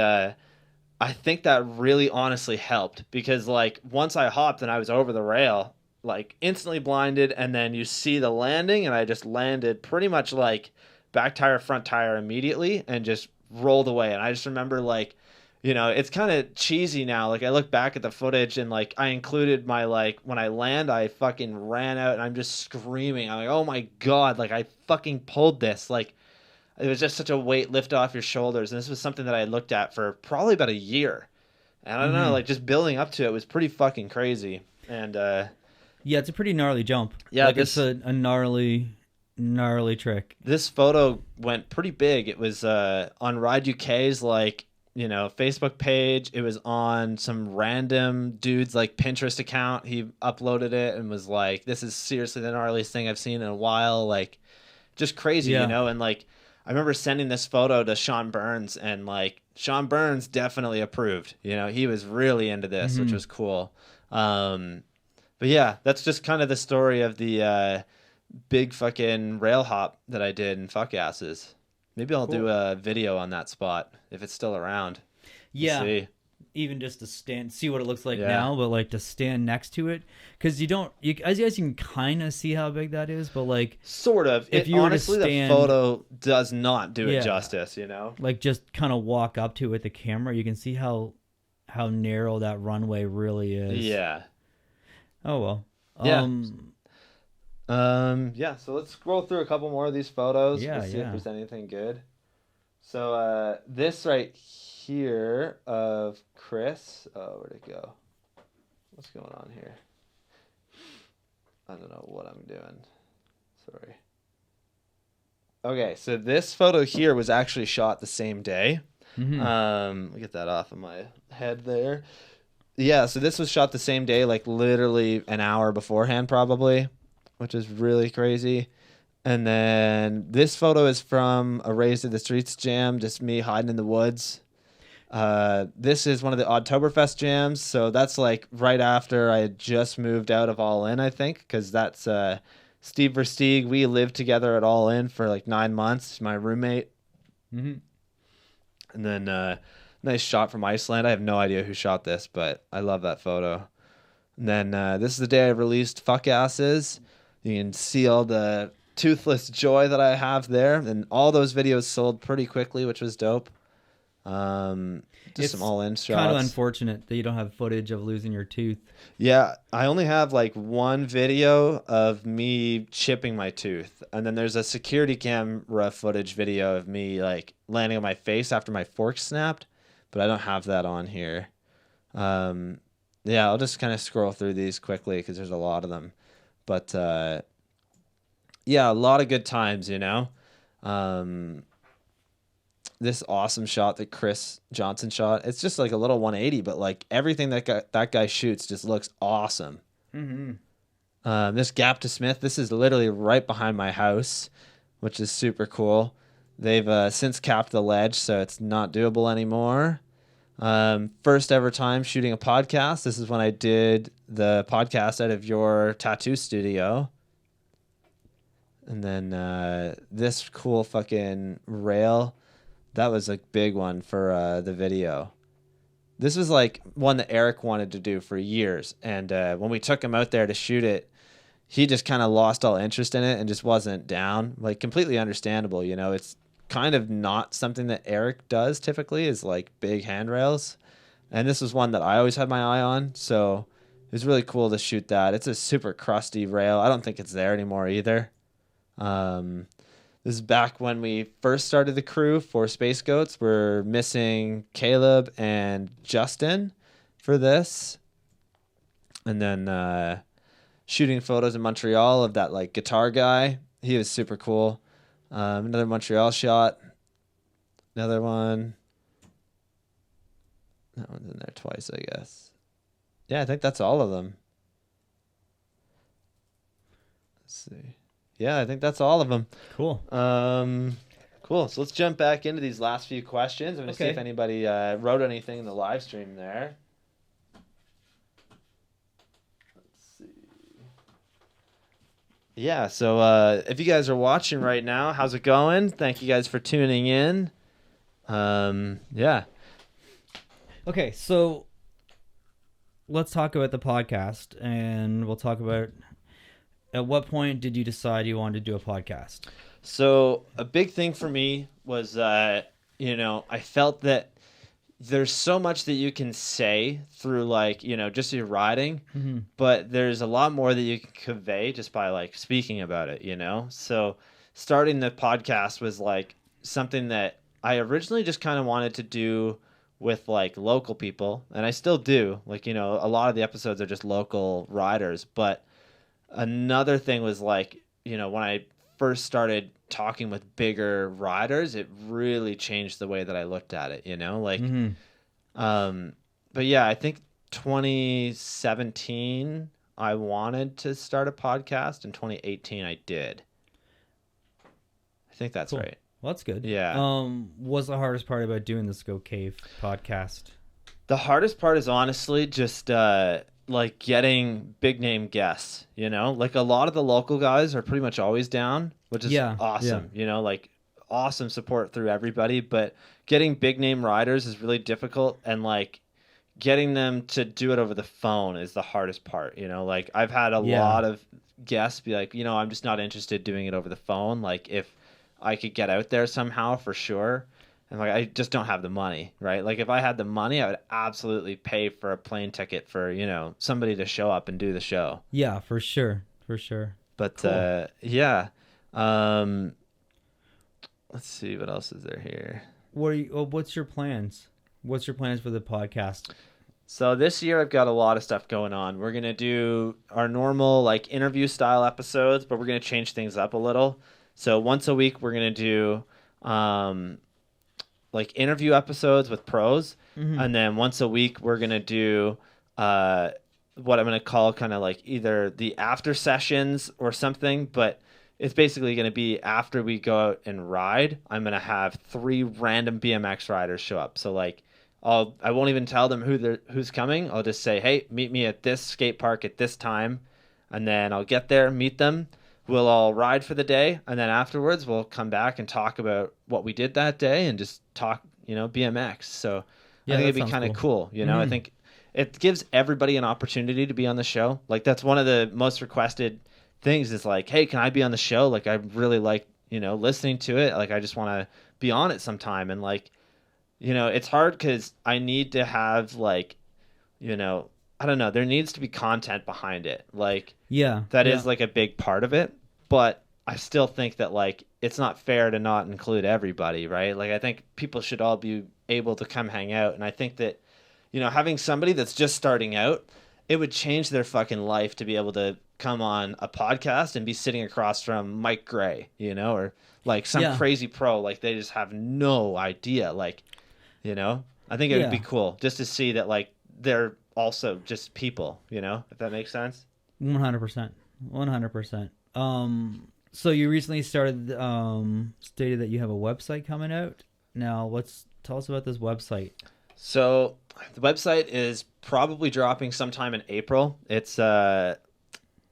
I think that really honestly helped, because like once I hopped and I was over the rail, like instantly blinded, and then you see the landing, and I just landed pretty much like back tire, front tire immediately, and just rolled away. And I just remember like, it's kind of cheesy now. Like I look back at the footage, and like I included my like when I land, I fucking ran out and I'm just screaming. I'm like, oh my God, like I fucking pulled this. Like it was just such a weight lift off your shoulders. And this was something that I looked at for probably about a year. And I don't know, like just building up to it was pretty fucking crazy. And Yeah, it's a pretty gnarly jump. Yeah, like this- it's a gnarly trick. this photo went pretty big. It was on Ride UK's like, Facebook page. It was on some random dude's like Pinterest account. He uploaded it and was like, this is seriously the gnarliest thing I've seen in a while. Like just crazy, Yeah. and like I remember sending this photo to Sean Burns, and like Sean Burns definitely approved. He was really into this, which was cool. But yeah, that's just kind of the story of the big fucking rail hop that I did in Fuck Asses. Maybe I'll do a video on that spot if it's still around. We'll Yeah. see. Even just to see what it looks like Yeah. now, but like to stand next to it, because as you guys can kind of see how big that is, but like Sort of. If you were to Honestly, stand- the photo does not do Yeah. it justice, like just kind of walk up to it with the camera, you can see how narrow that runway really is. Yeah. Oh well. Yeah. Yeah, so let's scroll through a couple more of these photos. Yeah, Let's see yeah. if there's anything good. So this right here of Chris. Oh, where'd it go? What's going on here? I don't know what I'm doing. Sorry. Okay, so this photo here was actually shot the same day. Mhm. Let me get that off of my head there. Yeah, so this was shot the same day, like literally an hour beforehand, probably, which is really crazy. And then this photo is from a Raised to the Streets jam, just me hiding in the woods. This is one of the Oktoberfest jams, so that's like right after I had just moved out of All In, I think, because that's Steve Versteeg. We lived together at All In for like 9 months, my roommate. Mm-hmm. And then nice shot from Iceland. I have no idea who shot this, but I love that photo. And then this is the day I released Fuck Asses. You can see all the toothless joy that I have there. And all those videos sold pretty quickly, which was dope. Just some all-in shots. Kind of unfortunate that you don't have footage of losing your tooth. Yeah, I only have like one video of me chipping my tooth, and then there's a security camera footage video of me like landing on my face after my fork snapped, but I don't have that on here. Yeah, I'll just kind of scroll through these quickly because there's a lot of them, but yeah, a lot of good times, you know. This awesome shot that Chris Johnson shot. It's just like a little 180, but like everything that guy shoots just looks awesome. Mm-hmm. This gap to Smith, this is literally right behind my house, which is super cool. They've since capped the ledge, so it's not doable anymore. First ever time shooting a podcast. This is when I did the podcast out of your tattoo studio. And then this cool fucking rail. That was a big one for the video. This was like one that Eric wanted to do for years. And when we took him out there to shoot it, he just kind of lost all interest in it and just wasn't down. Like completely understandable, you know. It's kind of not something that Eric does typically, is like big handrails. And this was one that I always had my eye on. So it was really cool to shoot that. It's a super crusty rail. I don't think it's there anymore either. This is back when we first started the crew for Space Goats. We're missing Caleb and Justin for this. And then shooting photos in Montreal of that like guitar guy. He was super cool. Another Montreal shot. Another one. That one's in there twice, I guess. Yeah, I think that's all of them. Let's see. Yeah, I think that's all of them. Cool. Cool. So let's jump back into these last few questions. I'm going to see Okay. if anybody wrote anything in the live stream there. Let's see. Yeah, so if you guys are watching right now, how's it going? Thank you guys for tuning in. Yeah. Okay, so let's talk about the podcast, and we'll talk about at what point did you decide you wanted to do a podcast? So a big thing for me was, you know, I felt that there's so much that you can say through like, you know, just your writing, but there's a lot more that you can convey just by like speaking about it, you know? So starting the podcast was like something that I originally just kind of wanted to do with like local people, and I still do. Like, you know, a lot of the episodes are just local riders, but another thing was like, you know, when I first started talking with bigger riders, it really changed the way that I looked at it, you know, like, but yeah, I think 2017, I wanted to start a podcast. In 2018, I did. I think that's right. Well, that's good. Yeah. What's the hardest part about doing this Go Cave podcast? The hardest part is honestly just, like getting big name guests, you know, like a lot of the local guys are pretty much always down, which is awesome. You know, like awesome support through everybody, but getting big name riders is really difficult, and like getting them to do it over the phone is the hardest part. You know, like I've had a lot of guests be like, you know, I'm just not interested doing it over the phone. Like if I could get out there somehow, for sure. And like, I just don't have the money, right? Like if I had the money, I would absolutely pay for a plane ticket for, you know, somebody to show up and do the show. Yeah, for sure. For sure. But cool. yeah. Let's see, what else is there here? What's your plans? What's your plans for the podcast? So this year I've got a lot of stuff going on. We're going to do our normal like interview style episodes, but we're going to change things up a little. So once a week we're going to do like interview episodes with pros, and then once a week we're going to do what I'm going to call kind of like either the after sessions or something, but it's basically going to be after we go out and ride, I'm going to have 3 random BMX riders show up. So like I won't even tell them who's coming. I'll just say, "Hey, meet me at this skate park at this time." And then I'll get there, meet them. We'll all ride for the day, and then afterwards we'll come back and talk about what we did that day and just talk, BMX. So I Yeah, think that it'd be sounds kind of cool. cool. I think it gives everybody an opportunity to be on the show. Like that's one of the most requested things is like, hey, can I be on the show? Like I really like, listening to it. Like I just want to be on it sometime. And like, it's hard because I need to have like, I don't know, there needs to be content behind it. Like Yeah. that Yeah. is like a big part of it. But I still think that like it's not fair to not include everybody, right? Like I think people should all be able to come hang out. And I think that having somebody that's just starting out, it would change their fucking life to be able to come on a podcast and be sitting across from Mike Gray, or like some Yeah. crazy pro, like they just have no idea. Like, I think it would be Yeah. cool just to see that like they're also just people, if that makes sense. 100%. 100%. So you recently stated that you have a website coming out. Now, tell us about this website. So the website is probably dropping sometime in April. It's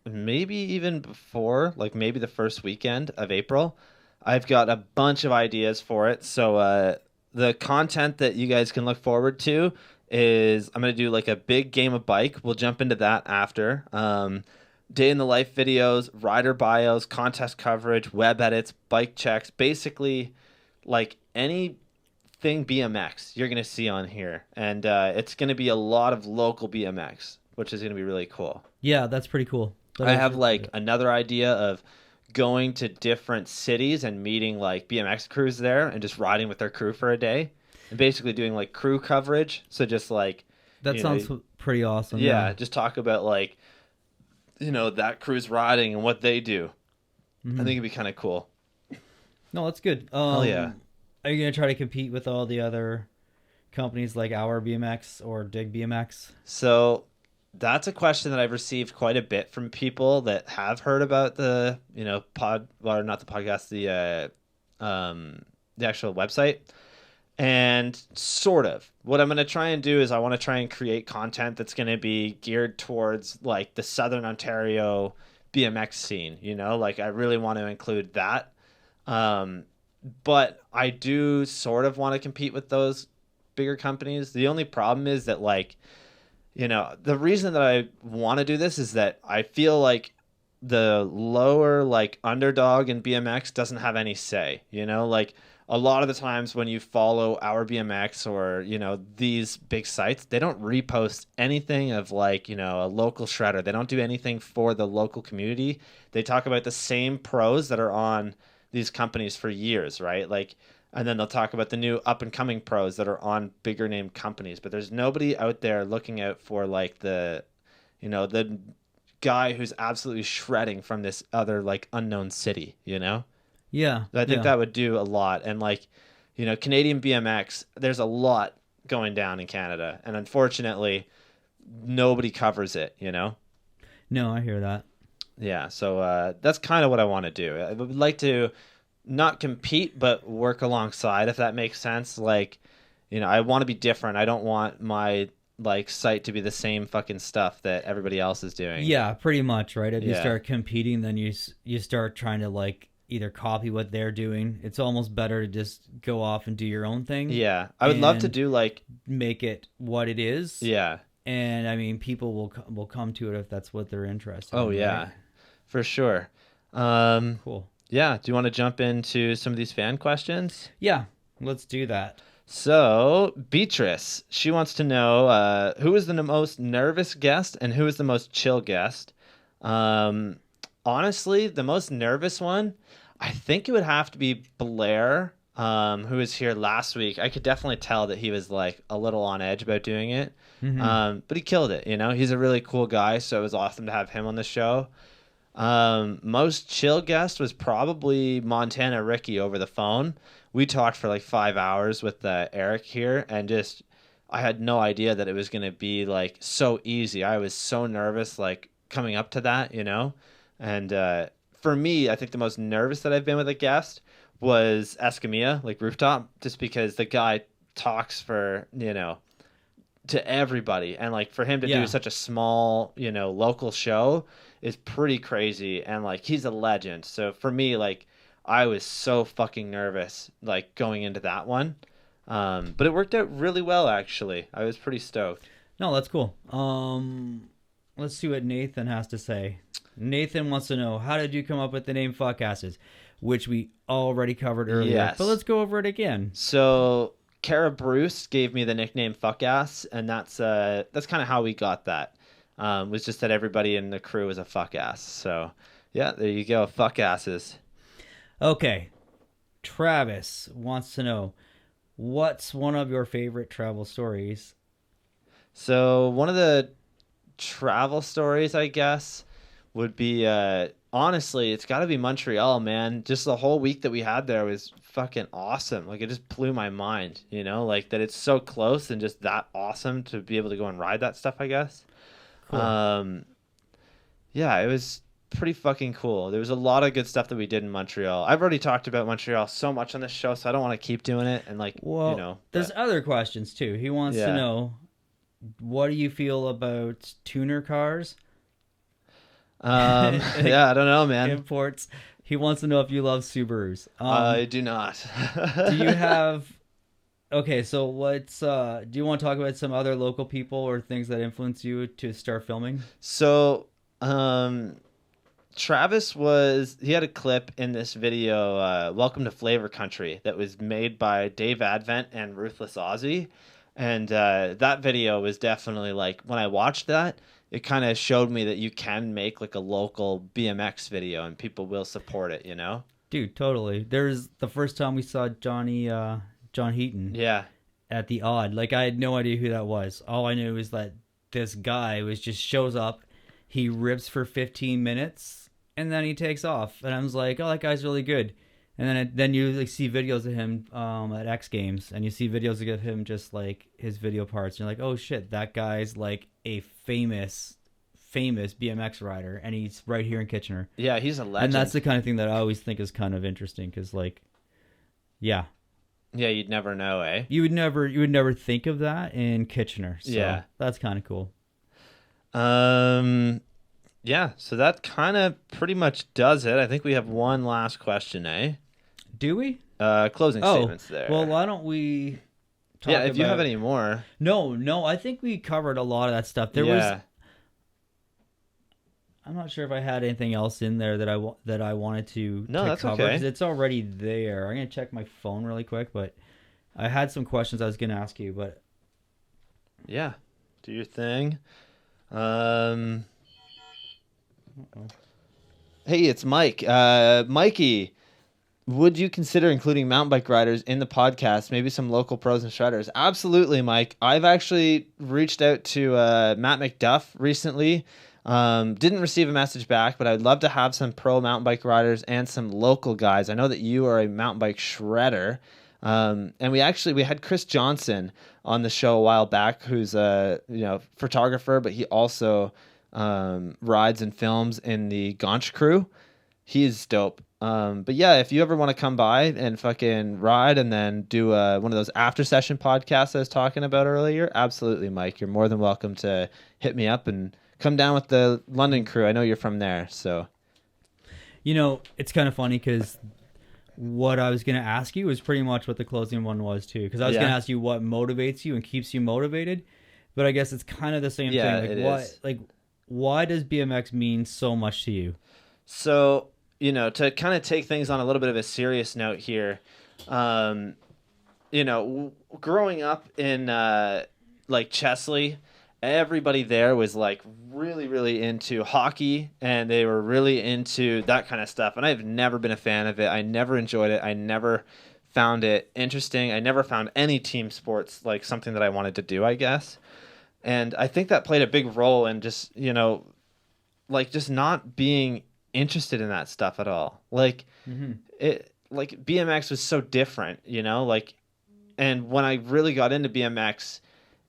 maybe even before, like maybe the first weekend of April. I've got a bunch of ideas for it. So the content that you guys can look forward to is I'm going to do like a big game of bike. We'll jump into that after. Day in the life videos, rider bios, contest coverage, web edits, bike checks, basically like anything BMX you're going to see on here. And it's going to be a lot of local BMX, which is going to be really cool. Yeah, that's pretty cool. I have like another idea of going to different cities and meeting like BMX crews there and just riding with their crew for a day and basically doing like crew coverage. So just like that sounds pretty awesome. Yeah, just talk about like that crew's riding and what they do. I think it'd be kind of cool. No, that's good. Hell yeah. Are you gonna try to compete with all the other companies like Our BMX or Dig BMX? So that's a question that I've received quite a bit from people that have heard about the not the podcast, the actual website. And sort of what I'm going to try and do is I want to try and create content that's going to be geared towards like the Southern Ontario BMX scene, like I really want to include that. But I do sort of want to compete with those bigger companies. The only problem is that like, the reason that I want to do this is that I feel like the lower like underdog in BMX doesn't have any say, like a lot of the times when you follow Our BMX or, these big sites, they don't repost anything of like, a local shredder. They don't do anything for the local community. They talk about the same pros that are on these companies for years, right? Like, and then they'll talk about the new up and coming pros that are on bigger name companies, but there's nobody out there looking out for like the guy who's absolutely shredding from this other like unknown city, Yeah. I think that would do a lot. And like, Canadian BMX, there's a lot going down in Canada. And unfortunately, nobody covers it, No, I hear that. Yeah. So that's kind of what I want to do. I would like to not compete, but work alongside, if that makes sense. Like, I want to be different. I don't want my like site to be the same fucking stuff that everybody else is doing. Yeah, pretty much, right? If you Yeah. start competing, then you start trying to like either copy what they're doing. It's almost better to just go off and do your own thing. Yeah. I would love to and do like, make it what it is. yeah. And I mean, people will come to it if that's what they're interested Oh in. yeah, Right? for sure. Cool. Yeah. Do you want to jump into some of these fan questions? Yeah, let's do that. So Beatrice, she wants to know who is the most nervous guest and who is the most chill guest. Honestly, the most nervous one, I think it would have to be Blair, who was here last week. I could definitely tell that he was like a little on edge about doing it. But he killed it, He's a really cool guy, so it was awesome to have him on the show. Most chill guest was probably Montana Ricky over the phone. We talked for like 5 hours with Eric here, and just I had no idea that it was going to be like so easy. I was so nervous, like coming up to that, you know? And for me, I think the most nervous that I've been with a guest was Escamilla, like rooftop, just because the guy talks for, you know, to everybody. And like for him to do Yeah. such a small, you know, local show is pretty crazy. And like he's a legend. So for me, like I was so fucking nervous, like going into that one. But it worked out really well, actually. I was pretty stoked. No, that's cool. Let's see what Nathan has to say. Nathan wants to know, how did you come up with the name Fuck Asses, which we already covered earlier. Yes. But let's go over it again. So Kara Bruce gave me the nickname Fuck Ass, and that's kind of how we got that. Was just that everybody in the crew was a fuck ass. So yeah, there you go, Fuck Asses. Okay. Travis wants to know, what's one of your favorite travel stories? So one of the travel stories, I guess, would be honestly, it's got to be Montreal, man. Just the whole week that we had there was fucking awesome. Like it just blew my mind, you know, like that it's so close and just that awesome to be able to go and ride that stuff, I guess. Cool. Yeah, it was pretty fucking cool. There was a lot of good stuff that we did in Montreal. I've already talked about Montreal so much on this show, so I don't want to keep doing it. And like, Well, you know, there's other questions too. He wants to know, what do you feel about tuner cars? Yeah, I don't know, man. Imports. He wants to know if you love Subarus. I do not. Do you have... Okay, so what's... do you want to talk about some other local people or things that influence you to start filming? So, Travis he had a clip in this video, Welcome to Flavor Country, that was made by Dave Advent and Ruthless Aussie. And that video was definitely like, when I watched that, it kind of showed me that you can make like a local BMX video and people will support it, you know? Dude, totally. There's the first time we saw John Heaton Yeah. at the Odd. Like, I had no idea who that was. All I knew was that this guy just shows up, he rips for 15 minutes, and then he takes off. And I was like, oh, that guy's really good. And then you like see videos of him at X Games, and you see videos of him just like his video parts. And you're like, oh shit, that guy's like a famous BMX rider, and he's right here in Kitchener. Yeah, he's a legend. And that's the kind of thing that I always think is kind of interesting, because like, yeah, you'd never know, eh? you would never think of that in Kitchener. So yeah, that's kind of cool. Yeah, so that kind of pretty much does it. I think we have one last question, eh? Do we? Closing statements there. Well, why don't we talk if you have any more. No, I think we covered a lot of that stuff. There was... I'm not sure if I had anything else in there that I wanted to that's cover, okay. 'cause it's already there. I'm going to check my phone really quick, but I had some questions I was going to ask you, but... Yeah, do your thing. Hey, it's Mike. Mikey, would you consider including mountain bike riders in the podcast? Maybe some local pros and shredders? Absolutely, Mike. I've actually reached out to Matt McDuff recently. Didn't receive a message back, but I'd love to have some pro mountain bike riders and some local guys. I know that you are a mountain bike shredder. And we had Chris Johnson on the show a while back, who's a photographer, but he also rides and films in the Gaunch crew. He's dope. But yeah, if you ever want to come by and fucking ride and then do one of those after session podcasts I was talking about earlier, absolutely, Mike. You're more than welcome to hit me up and come down with the London crew. I know you're from there, so. You know, it's kind of funny because what I was going to ask you was pretty much what the closing one was too. Because I was going to ask you what motivates you and keeps you motivated, but I guess it's kind of the same thing. Like, why does BMX mean so much to you? So, to kind of take things on a little bit of a serious note here, growing up in like Chesley, everybody there was like really, really into hockey, and they were really into that kind of stuff. And I've never been a fan of it. I never enjoyed it. I never found it interesting. I never found any team sports like something that I wanted to do, I guess. And I think that played a big role in just, just not being interested in that stuff at all. Like BMX was so different, and when I really got into BMX,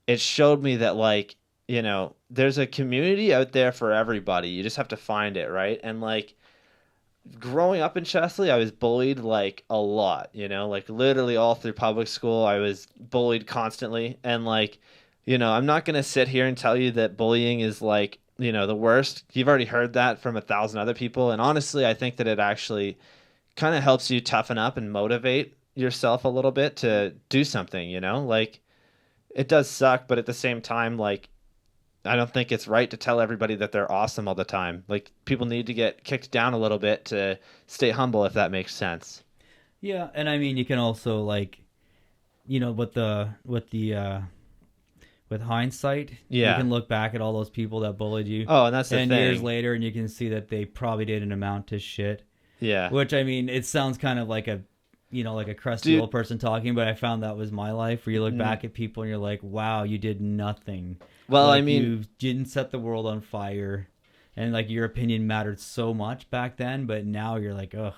it showed me that like, there's a community out there for everybody. You just have to find it, right? And like growing up in Chesley, I was bullied like a lot, like literally all through public school, I was bullied constantly. And like, I'm not going to sit here and tell you that bullying is like, the worst. You've already heard that from 1,000 other people. And honestly, I think that it actually kind of helps you toughen up and motivate yourself a little bit to do something, like it does suck, but at the same time, like, I don't think it's right to tell everybody that they're awesome all the time. Like people need to get kicked down a little bit to stay humble, if that makes sense. Yeah, and I mean, you can also like, with hindsight, you Yeah. can look back at all those people that bullied you Oh, and that's the 10 thing. years later, and you can see that they probably didn't amount to shit. Yeah. Which, I mean, it sounds kind of like like a crusty Dude. old person talking, but I found that was my life, where you look back at people and you're like, wow, you did nothing. Well, like, I mean, you didn't set the world on fire, and like your opinion mattered so much back then, but now you're like, ugh.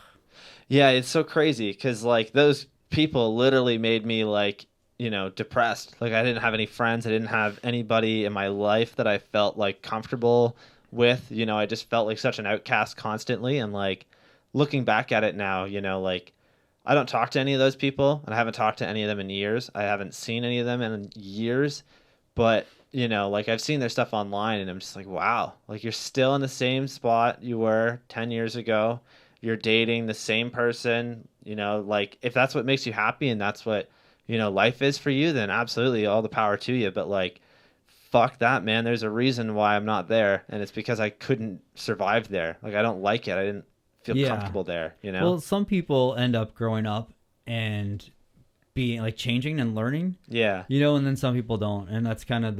yeah, it's so crazy because like those people literally made me like, depressed. Like I didn't have any friends. I didn't have anybody in my life that I felt like comfortable with. I just felt like such an outcast constantly. And like looking back at it now, like I don't talk to any of those people, and I haven't talked to any of them in years. I haven't seen any of them in years, but like I've seen their stuff online, and I'm just like, wow, like you're still in the same spot you were 10 years ago. You're dating the same person, like if that's what makes you happy and that's what, life is for you, then absolutely all the power to you. But like, fuck that, man. There's a reason why I'm not there, and it's because I couldn't survive there. Like I don't like it. I didn't feel comfortable there, Well, some people end up growing up and being like changing and learning. Yeah. And then some people don't, and that's kind of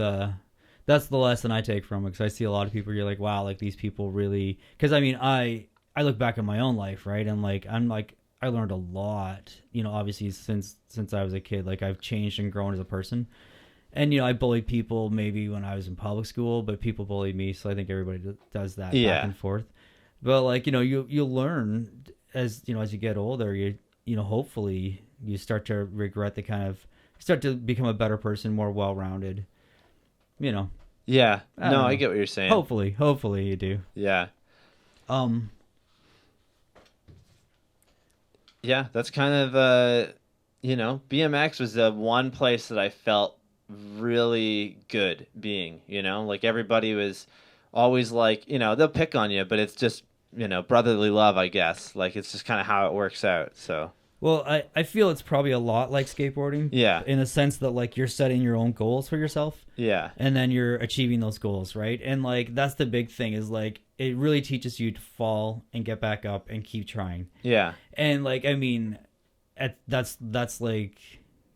that's the lesson I take from it, because I see a lot of people. You're like, wow, like these people really. Because I mean, I look back at my own life, right, and like I'm like I learned a lot. Obviously since I was a kid, like I've changed and grown as a person. And I bullied people maybe when I was in public school, but people bullied me, so I think everybody does that back and forth. But like you learn as as you get older. Hopefully you start to regret start to become a better person, more well-rounded. Yeah. I don't No, know. I get what you're saying. Hopefully you do. Yeah. Yeah, that's kind of BMX was the one place that I felt really good being, like everybody was always like, they'll pick on you, but it's just, brotherly love, I guess. Like it's just kind of how it works out. So Well, I feel it's probably a lot like skateboarding. Yeah. In the sense that like you're setting your own goals for yourself. Yeah. And then you're achieving those goals, right? And like that's the big thing, is like it really teaches you to fall and get back up and keep trying. Yeah. And like I mean, that's like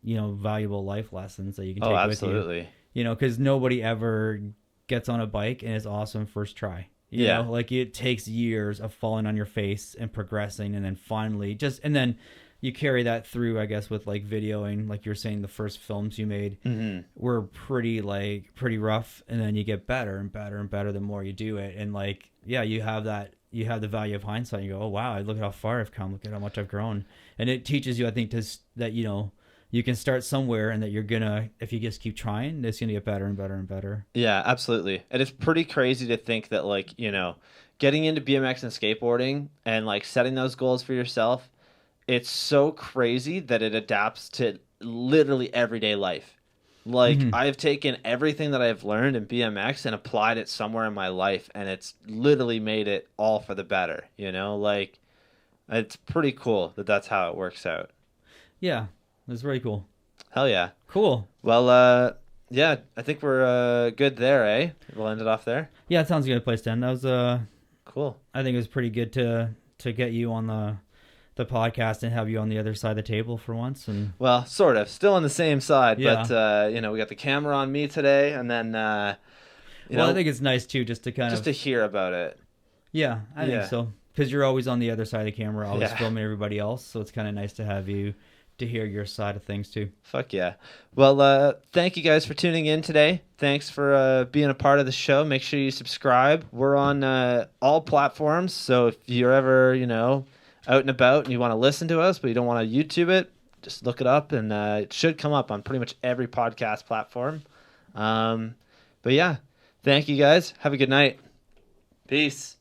valuable life lessons that you can take absolutely. with you. Because nobody ever gets on a bike and is awesome first try. You know, like it takes years of falling on your face and progressing, and then finally and then you carry that through, I guess, with like videoing. Like you're saying, the first films you made were pretty rough, and then you get better and better and better the more you do it. And like, yeah, you have the value of hindsight. You go, oh wow, look at how far I've come. Look at how much I've grown. And it teaches you, I think, that you can start somewhere, and that you're gonna, if you just keep trying, it's gonna get better and better and better. Yeah, absolutely. And it's pretty crazy to think that like, getting into BMX and skateboarding and like setting those goals for yourself, it's so crazy that it adapts to literally everyday life. Like I've taken everything that I've learned in BMX and applied it somewhere in my life, and it's literally made it all for the better, like it's pretty cool that that's how it works out. Yeah, it's very cool. Hell yeah. Cool. Well, yeah, I think we're good there, eh? We'll end it off there. Yeah, it sounds like a good place to end. That was cool. I think it was pretty good to get you on the podcast and have you on the other side of the table for once. And well, sort of still on the same side, yeah. But we got the camera on me today, and then I think it's nice too, just to hear about it. Yeah, I think so, because you're always on the other side of the camera, always filming everybody else, so it's kind of nice to have you to hear your side of things too. Fuck yeah. Well, thank you guys for tuning in today. Thanks for being a part of the show. Make sure you subscribe. We're on all platforms, so if you're ever out and about and you want to listen to us but you don't want to YouTube it, just look it up, and it should come up on pretty much every podcast platform. But yeah, thank you guys. Have a good night. Peace.